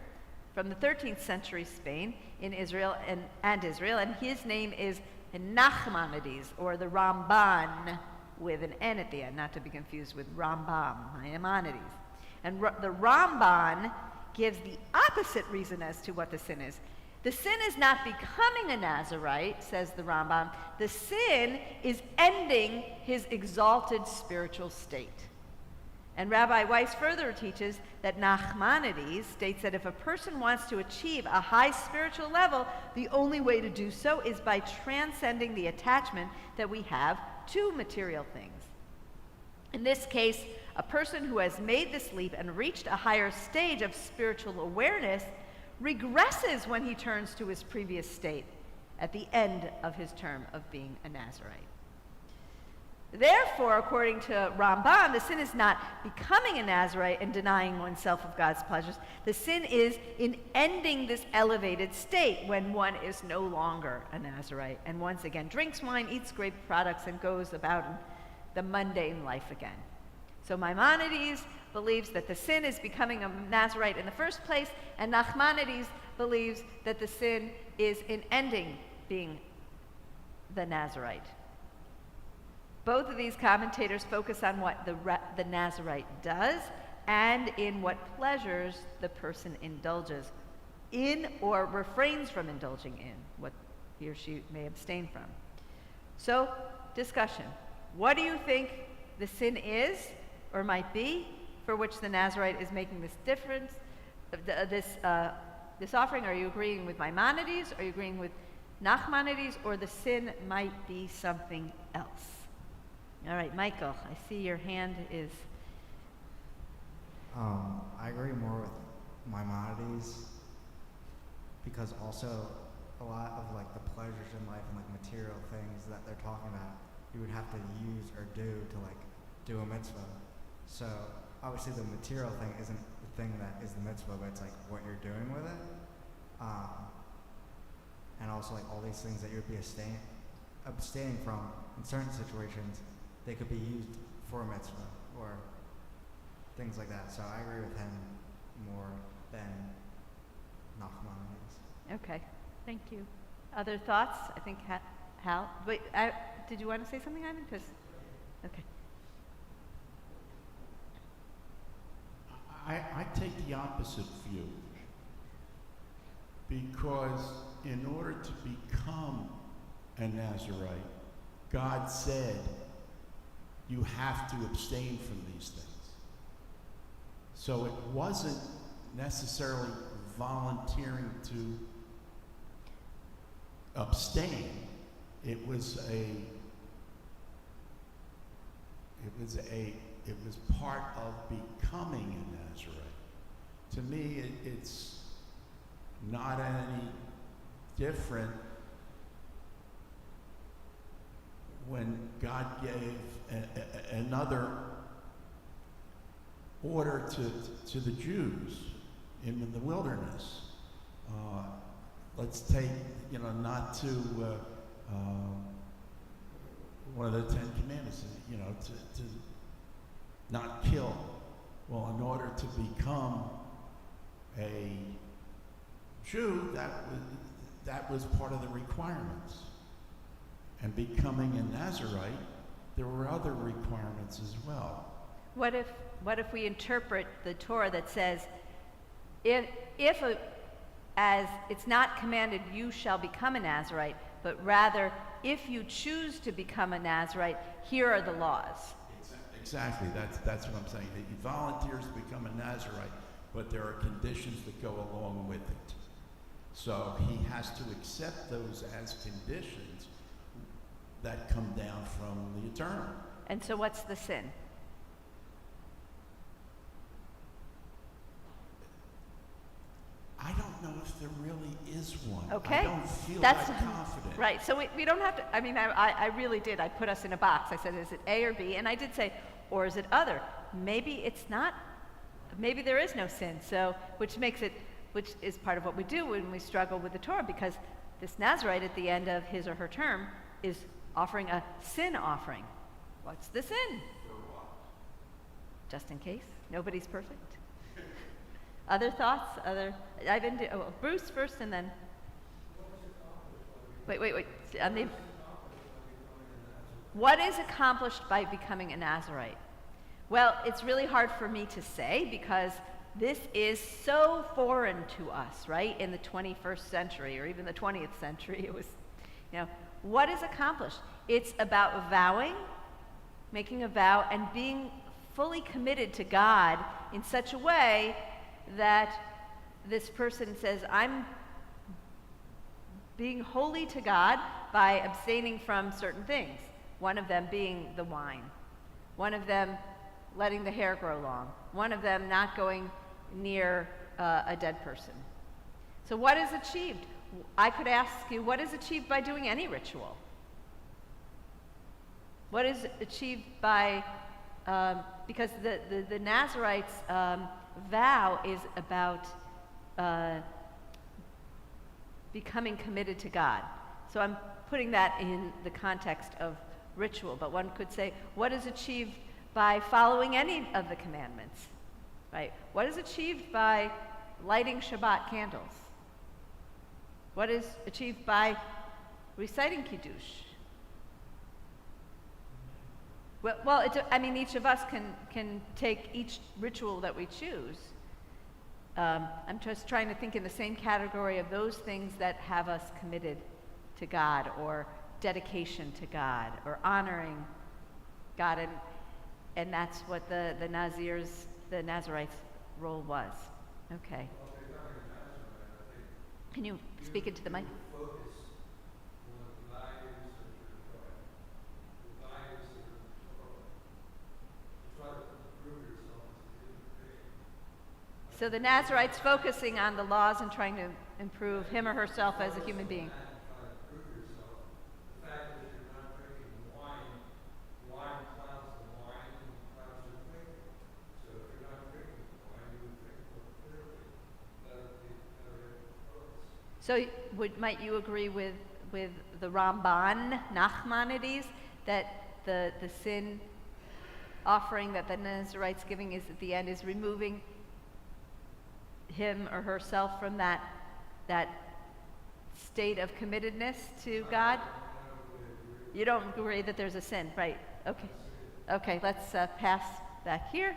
from the 13th century Spain in Israel and his name is Nachmanides, or the Ramban with an N at the end, not to be confused with Rambam, Maimonides. And the Ramban gives the opposite reason as to what the sin is. The sin is not becoming a Nazarite, says the Rambam. The sin is ending his exalted spiritual state. And Rabbi Weiss further teaches that Nachmanides states that if a person wants to achieve a high spiritual level, the only way to do so is by transcending the attachment that we have to material things. In this case, a person who has made this leap and reached a higher stage of spiritual awareness regresses when he turns to his previous state at the end of his term of being a Nazarite. Therefore, according to Ramban, the sin is not becoming a Nazarite and denying oneself of God's pleasures. The sin is in ending this elevated state when one is no longer a Nazarite and once again drinks wine, eats grape products, and goes about in the mundane life again. So Maimonides believes that the sin is becoming a Nazarite in the first place, and Nachmanides believes that the sin is in ending being the Nazarite. Both of these commentators focus on what the Nazarite does and in what pleasures the person indulges in or refrains from indulging in, what he or she may abstain from. So, discussion. What do you think the sin is or might be for which the Nazarite is making this difference, this offering? Are you agreeing with Maimonides? Are you agreeing with Nachmanides? Or the sin might be something else? All right, Michael, I see your hand is... I agree more with Maimonides, because also a lot of like the pleasures in life and like material things that they're talking about, you would have to use or do to like do a mitzvah. So obviously the material thing isn't the thing that is the mitzvah, but it's like what you're doing with it. And also like all these things that you would be abstaining from in certain situations, they could be used for a mitzvah or things like that. So I agree with him more than Nachmanides. Okay, thank you. Other thoughts? I think Hal. Wait, did you want to say something, Ivan? Okay. I take the opposite view, because in order to become a Nazarite, God said you have to abstain from these things. So it wasn't necessarily volunteering to abstain. It was part of becoming a Nazarite. To me, it's not any different when God gave another order to the Jews in the wilderness. Let's take, not to one of the 10 Commandments, to not kill. Well, in order to become a Jew, that was part of the requirements. And becoming a Nazarite, there were other requirements as well. What if we interpret the Torah that says, as it's not commanded, you shall become a Nazarite, but rather, if you choose to become a Nazarite, here are the laws. Exactly. That's what I'm saying. That he volunteers to become a Nazarite, but there are conditions that go along with it. So he has to accept those as conditions that come down from the Eternal. And so what's the sin? I don't know if there really is one. Okay. I don't feel that confident. Right. So we don't have to, I really did. I put us in a box. I said, is it A or B? And I did say, or is it other? Maybe it's not maybe there is no sin. So, which is part of what we do when we struggle with the Torah, because this Nazarite at the end of his or her term is offering a sin offering. What's the sin? Just in case. Nobody's perfect. Other thoughts? Bruce first and then. Wait. What is accomplished by becoming a Nazarite? Well, it's really hard for me to say because this is so foreign to us, right? In the 21st century or even the 20th century, it was, what is accomplished? It's about vowing, making a vow, and being fully committed to God in such a way that this person says, I'm being holy to God by abstaining from certain things. One of them being the wine. One of them letting the hair grow long. One of them not going near a dead person. So what is achieved? I could ask you, what is achieved by doing any ritual? What is achieved by, because the Nazarite's vow is about becoming committed to God. So I'm putting that in the context of ritual, but one could say, what is achieved by following any of the commandments, right? What is achieved by lighting Shabbat candles? What is achieved by reciting Kiddush? Well, each of us can take each ritual that we choose. I'm just trying to think in the same category of those things that have us committed to God, or dedication to God, or honoring God, and that's what the Nazarite's role was. Okay. Can you speak into the mic? So the Nazarite's focusing on the laws and trying to improve him or herself as a human being. So might you agree with the Ramban, Nachmanides, that the sin offering that the Nazarite's giving is at the end is removing him or herself from that state of committedness to God? You don't agree that there's a sin, right? Okay, let's pass back here.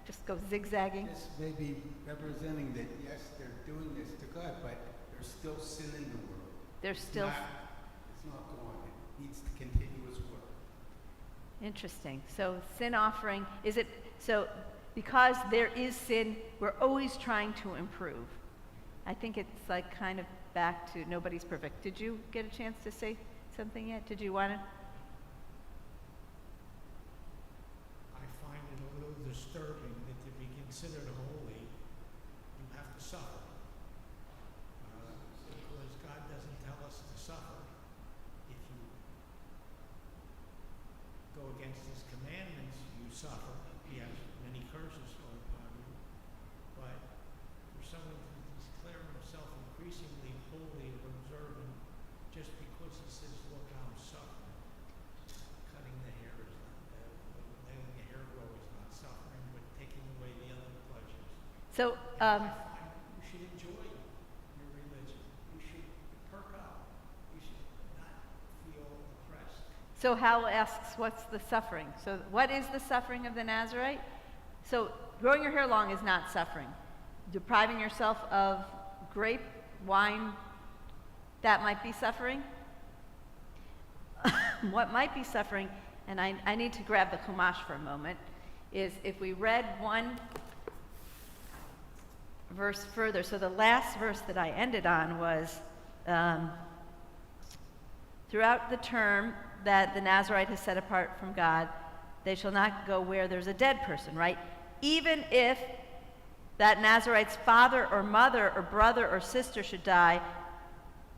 Just go zigzagging. This may be representing that, yes, they're doing this to God, but there's still sin in the world. There's still... It's not gone. It needs to continuous work. Interesting. So sin offering, because there is sin, we're always trying to improve. I think it's like kind of back to nobody's perfect. Did you get a chance to say something yet? Did you want to? I find it a little disturbing that to be considered holy, you have to suffer. Because God doesn't tell us to suffer. If you go against his commandments, you suffer. He has many curses fall upon you. But for someone to declare himself increasingly holy and observant just because he says, look, I'm suffering. Cutting the hair is not, letting the hair grow is not suffering, but taking away the other pleasures. So, You should enjoy your religion. You should perk up. You should not feel oppressed. So Hal asks, what's the suffering? So what is the suffering of the Nazarite? So growing your hair long is not suffering. Depriving yourself of grape, wine, that might be suffering. What might be suffering, and I need to grab the Chumash for a moment, is if we read one verse further. So the last verse that I ended on was, throughout the term that the Nazarite has set apart from God, they shall not go where there's a dead person, right? Even if that Nazarite's father or mother or brother or sister should die,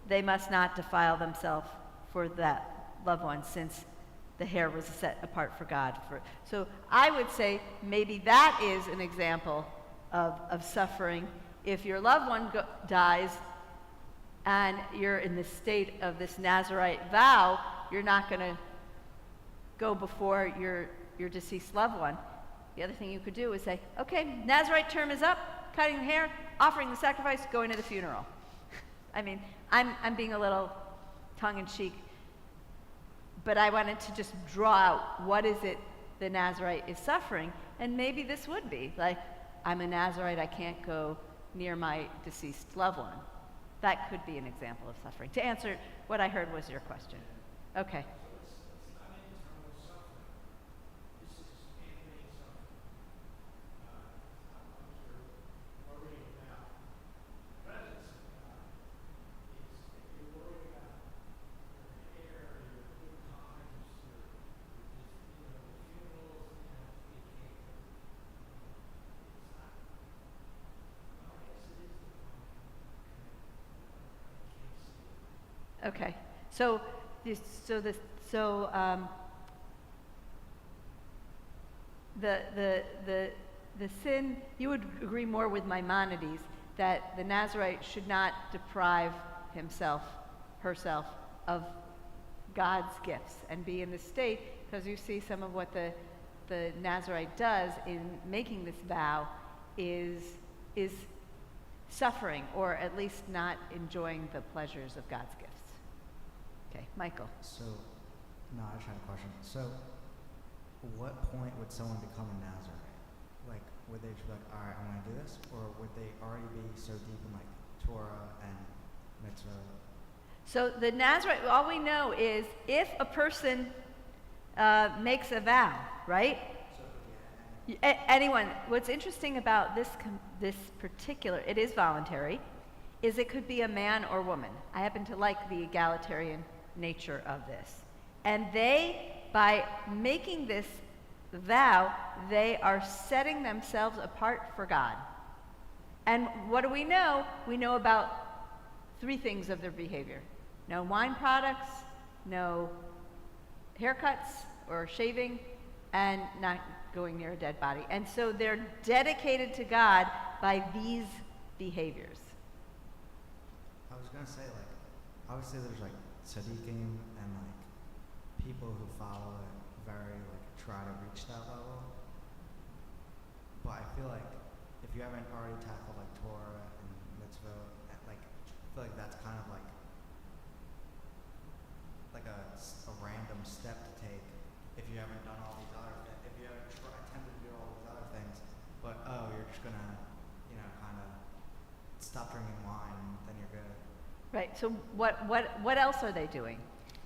they must not defile themselves for that loved one, since the hair was set apart for God. So I would say maybe that is an example of suffering. If your loved one dies and you're in the state of this Nazarite vow, you're not going to go before your deceased loved one. The other thing you could do is say, okay, Nazarite term is up, cutting the hair, offering the sacrifice, going to the funeral. I mean, I'm being a little tongue-in-cheek, but I wanted to just draw out what is it the Nazarite is suffering, and maybe this would be, like, I'm a Nazarite, I can't go near my deceased loved one. That could be an example of suffering. To answer what I heard was your question. Okay. It's not internal suffering. This is man-made suffering. I'm worried about the presence of God. It's that you're worried about your hair, your good times, your the funerals, you can't go. It's not. Well, I guess it is the problem. I can't see it. Okay. So the sin, you would agree more with Maimonides that the Nazarite should not deprive himself, herself, of God's gifts and be in the state, because you see some of what the Nazarite does in making this vow is suffering, or at least not enjoying the pleasures of God's gifts. Okay, Michael. So, no, I just had a question. So, what point would someone become a Nazarite? Like, would they just be like, all right, I'm going to do this? Or would they already be so deep in, like, Torah and mitzvah? So the Nazarite, all we know is if a person makes a vow, right? So, yeah. Anyone. What's interesting about this particular, it is voluntary, is it could be a man or woman. I happen to like the egalitarian nature of this. And they, by making this vow, they are setting themselves apart for God. And what do we know? We know about 3 things of their behavior. No wine products, no haircuts or shaving, and not going near a dead body. And so they're dedicated to God by these behaviors. I was going to say, like, obviously there's, like, tzaddikim and, like, people who follow it very, like, try to reach that level. But I feel like if you haven't already tackled, like, Torah and mitzvah, like, I feel like that's kind of like a random step to take if you haven't done all these other things, if you haven't attempted to do all these other things, but, you're just going to, kind of stop drinking wine, then you're good. Right, so what else are they doing?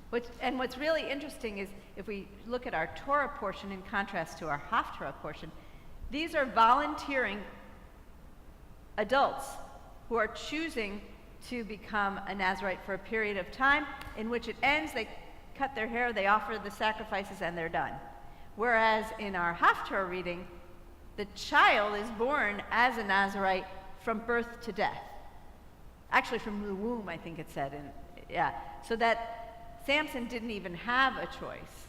What's really interesting is if we look at our Torah portion in contrast to our Haftarah portion, these are volunteering adults who are choosing to become a Nazarite for a period of time in which it ends, they cut their hair, they offer the sacrifices, and they're done. Whereas in our Haftarah reading, the child is born as a Nazarite from birth to death. Actually, from the womb, I think it said. So that Samson didn't even have a choice.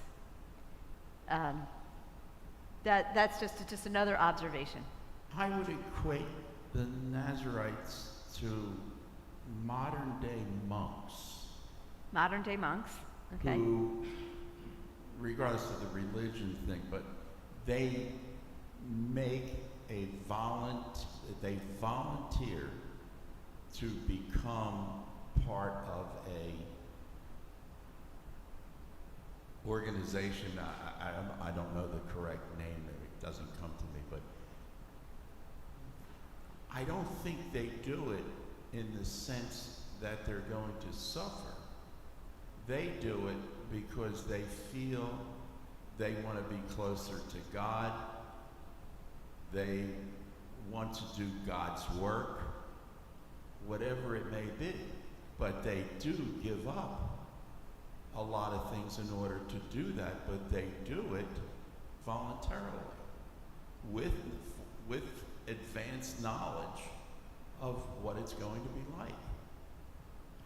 That's just another observation. I would equate the Nazarites to modern-day monks. Modern-day monks, okay. Who, regardless of the religion thing, but they they volunteer to become part of a organization. I don't know the correct name, it doesn't come to me, but I don't think they do it in the sense that they're going to suffer. They do it because they feel they want to be closer to God. They want to do God's work, whatever it may be. But they do give up a lot of things in order to do that, but they do it voluntarily with advanced knowledge of what it's going to be like.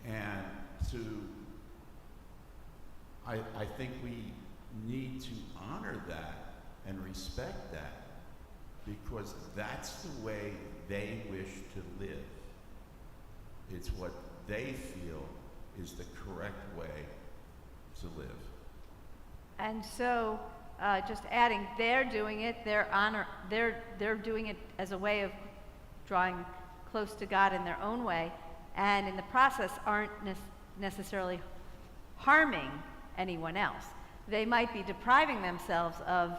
And I think we need to honor that and respect that, because that's the way they wish to live. It's what they feel is the correct way to live. And so, just adding, they're doing it, they're doing it as a way of drawing close to God in their own way, and in the process aren't necessarily harming anyone else. They might be depriving themselves of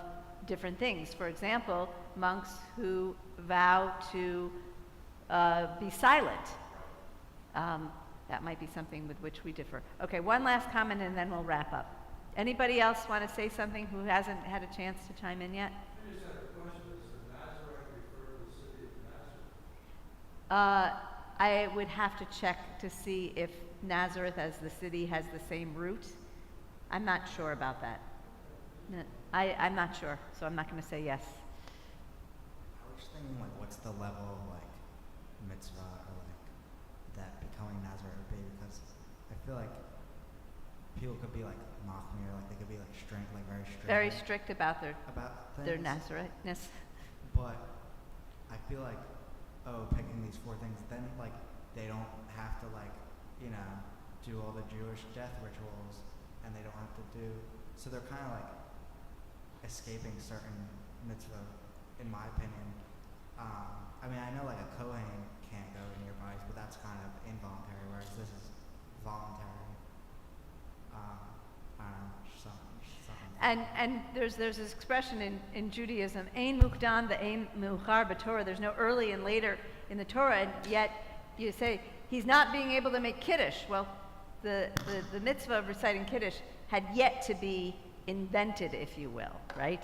different things. For example, monks who vow to be silent. That might be something with which we differ. Okay, one last comment and then we'll wrap up. Anybody else want to say something who hasn't had a chance to chime in yet? I just had a question. Does the Nazarite refer to the city of Nazareth? I would have to check to see if Nazareth as the city has the same root. I'm not sure about that. No, I'm not sure, so I'm not going to say yes. I was just thinking, like, what's the level of, like, mitzvah or, like, that becoming Nazarite would be? Because I feel like people could be, like, mocking or, like, they could be, like, strict, like, very strict. Very strict about things. their Nazariteness. But I feel like, picking these 4 things, then, like, they don't have to, like, you know, do all the Jewish death rituals, and they don't have to do, so they're kind of, like, escaping certain mitzvah, in my opinion. I mean, I know, like, a Kohen can't go in your bodies, but that's kind of involuntary, whereas this is voluntary. I don't know, something. And there's this expression in Judaism, ein mukdam ve'ein meuchar b'Torah. There's no early and later in the Torah, and yet you say he's not being able to make kiddush. Well, the mitzvah of reciting kiddush had yet to be invented, if you will, right?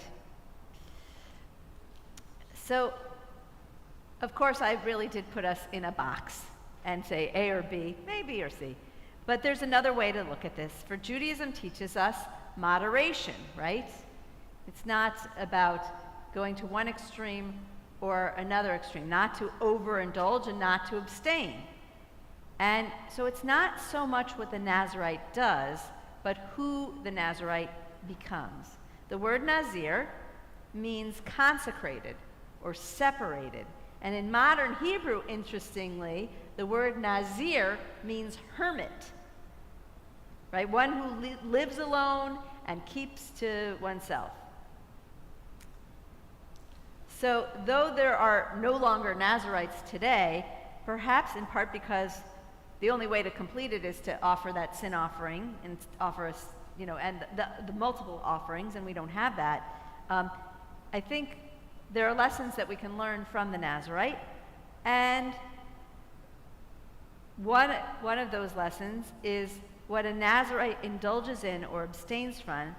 So, of course, I really did put us in a box and say A or B, maybe or C. But there's another way to look at this. For Judaism teaches us moderation, right? It's not about going to one extreme or another extreme, not to overindulge and not to abstain. And so it's not so much what the Nazirite does, but who the Nazirite becomes. The word Nazir means consecrated or separated. And in modern Hebrew, interestingly, the word Nazir means hermit, right? One who lives alone and keeps to oneself. So though there are no longer Nazirites today, perhaps in part because the only way to complete it is to offer that sin offering and offer us, you know, and the multiple offerings, and we don't have that. I think there are lessons that we can learn from the Nazirite, and one of those lessons is what a Nazirite indulges in or abstains from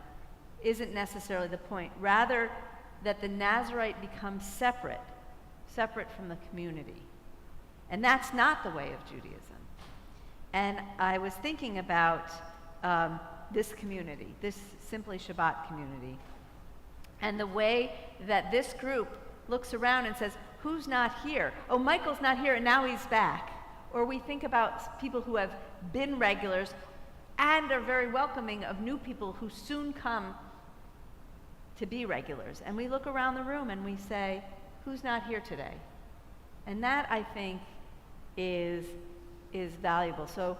isn't necessarily the point. Rather, that the Nazirite becomes separate from the community. And that's not the way of Judaism. And I was thinking about this community, this Simply Shabbat community, and the way that this group looks around and says, who's not here? Oh, Michael's not here and now he's back. Or we think about people who have been regulars and are very welcoming of new people who soon come to be regulars. And we look around the room and we say, who's not here today? And that, I think, is valuable. So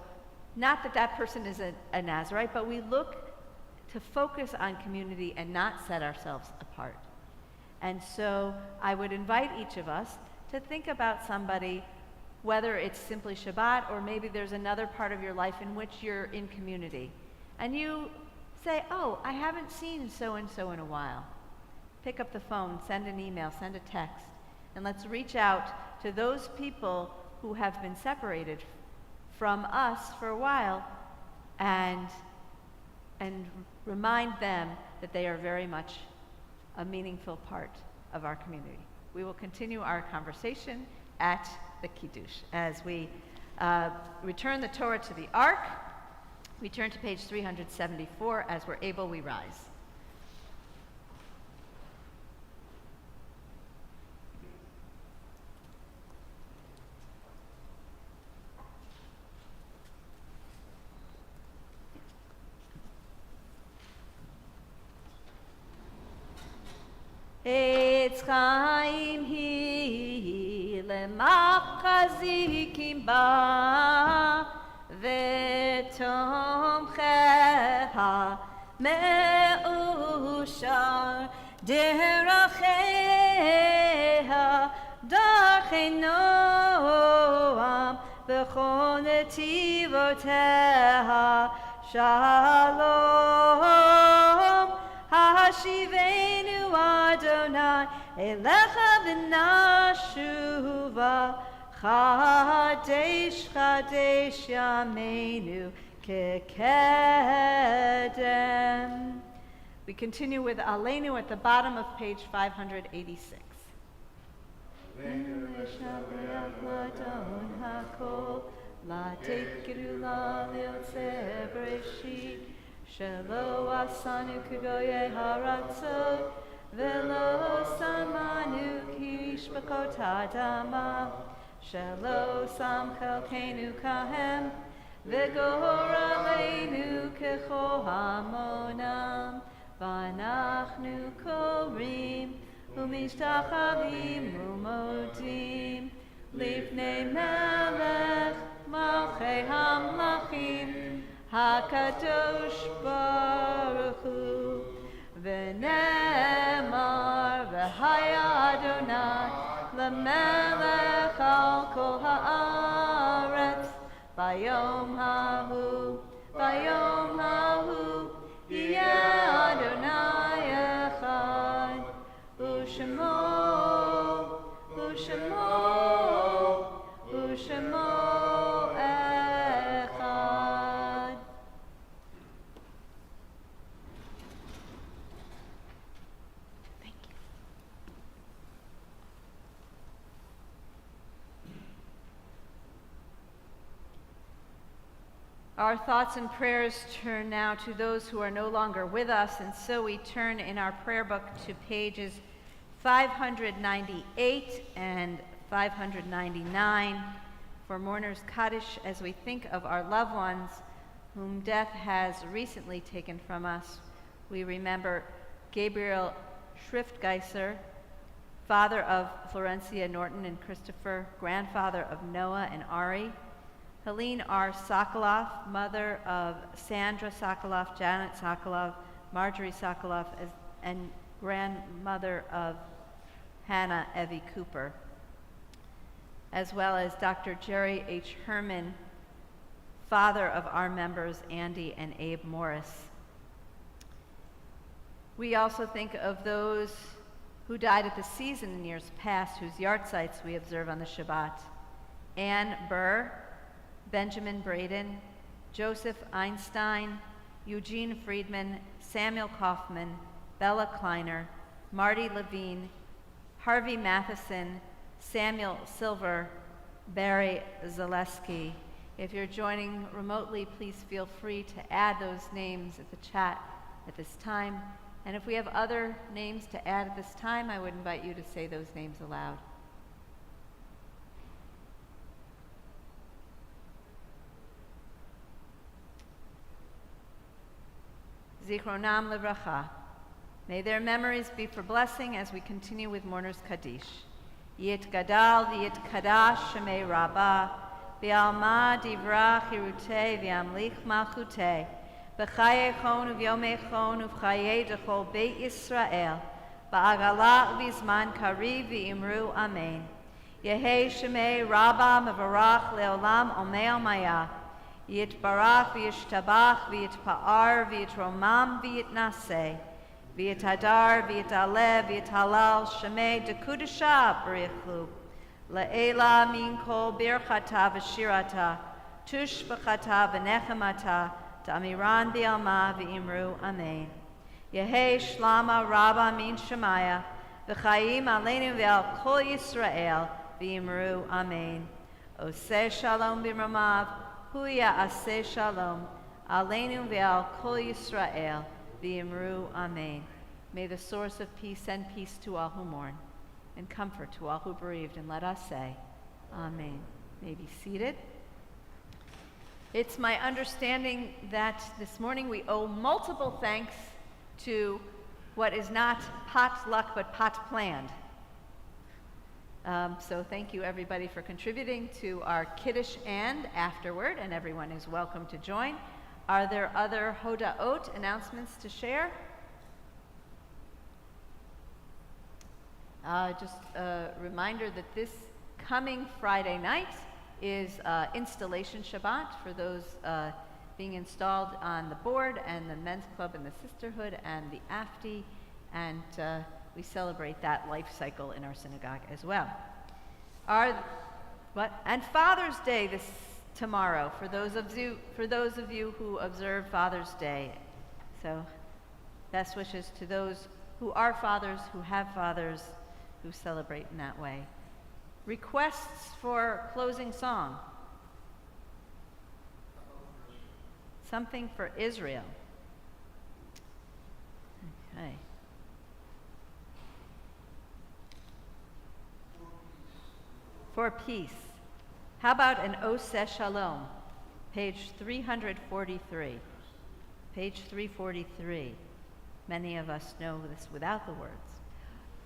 not that that person is a Nazirite, but we look to focus on community and not set ourselves apart. And so I would invite each of us to think about somebody, whether it's simply Shabbat or maybe there's another part of your life in which you're in community. And you say, oh, I haven't seen so-and-so in a while. Pick up the phone, send an email, send a text, and let's reach out to those people who have been separated from us for a while and remind them that they are very much a meaningful part of our community. We will continue our conversation at the Kiddush. As we return the Torah to the Ark, we turn to page 374. As we're able, we rise. Eitz Chaim ומחזיקים בה ותומכיה מאושר דרכיה דרכי נועם בכל נתיבותיה שלום השיבנו אדוני אליך ונשובה חדש חדש ימינו כקדם. We continue with Aleinu at the bottom of page 586. לתת גדולה ליוצא בראשית שלא עשנו כגויי הארצות ולא שמנו כשפחות האדמה שלא שם חלקנו כהם וגורלנו ככהמונם ואנחנו קוראים ומשתחווים ומודים לפני מלך מלכי המלכים הקדוש ברוך הוא ונאמר והיה אדוני למלך על כל הארץ ביום ההוא יהיה אדוני אחד ושמו אחד. Thank you. Our thoughts and prayers turn now to those who are no longer with us, and so we turn in our prayer book to pages 598 and 599 for mourners Kaddish as we think of our loved ones whom death has recently taken from us. We remember Gabriel Schriftgeiser, father of Florencia Norton and Christopher, grandfather of Noah and Ari, Helene R. Sokoloff, mother of Sandra Sokoloff, Janet Sokoloff, Marjorie Sokoloff, and grandmother of Hannah Evie Cooper, as well as Dr. Jerry H. Herman, father of our members Andy and Abe Morris. We also think of those who died at the season in years past, whose yahrzeits we observe on the Shabbat. Ann Burr, Benjamin Braden, Joseph Einstein, Eugene Friedman, Samuel Kaufman, Bella Kleiner, Marty Levine, Harvey Matheson, Samuel Silver, Barry Zaleski. If you're joining remotely, please feel free to add those names at the chat at this time. And if we have other names to add at this time, I would invite you to say those names aloud. Zichronam Livracha. May their memories be for blessing as we continue with mourners Kaddish. Yit Gadal v'yit Kadash Shemei Rabbah v'alma divrach hirutei v'amlich malchutei b'chayechon u'vyomechon u'v'chayei dechol Beit Yisrael ba'agala u'vizman kariv v'imru Amen. Yehei Shemei Rabbah mevarach leolam omei almaya Yitbarach v'yishtabach v'yitpa'ar v'yitromam v'yitnaseh v'yitadar v'yitaleh v'yitalal shemei dekudesha b'richu le'ela min kol birchata v'shirata tush b'chata v'nechemata ta'amiran v'yalma v'imru Amen. Yehei shlama rabba min shemaya v'chayim aleinu v'al kol Yisrael v'imru Amen. Oseh shalom b'mramav Huya aseh shalom, aleinu ve'al kol Yisrael, v'imru Amen. May the source of peace send peace to all who mourn, and comfort to all who bereaved, and let us say, Amen. May be seated. It's my understanding that this morning we owe multiple thanks to what is not pot luck but pot planned. So thank you everybody for contributing to our Kiddush and afterward, and everyone is welcome to join. Are there other Hodaot announcements to share? Just a reminder that this coming Friday night is Installation Shabbat for those being installed on the board, and the Men's Club and the Sisterhood and the AFTI, and we celebrate that life cycle in our synagogue as well. And Father's Day tomorrow for those of you who observe Father's Day. So best wishes to those who are fathers, who have fathers, who celebrate in that way. Requests for closing song. Something for Israel. Okay. For peace. How about an Oseh Shalom? Page 343. Page 343. Many of us know this without the words.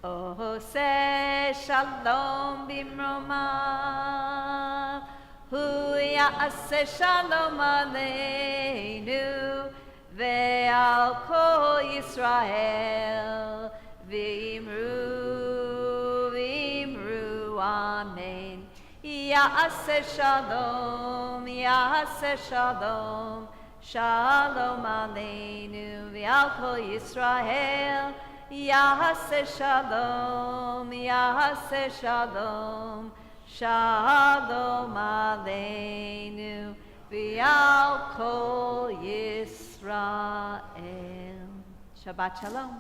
Oseh Shalom bimromav, hu ya'aseh shalom aleinu, ve'al kol Yisrael, v'imru amen. Ya'aseh shalom, shalom aleinu, ve'al kol Yisrael, Yahaseh shalom, shalom aleinu, v'al kol Yisrael. Shabbat shalom.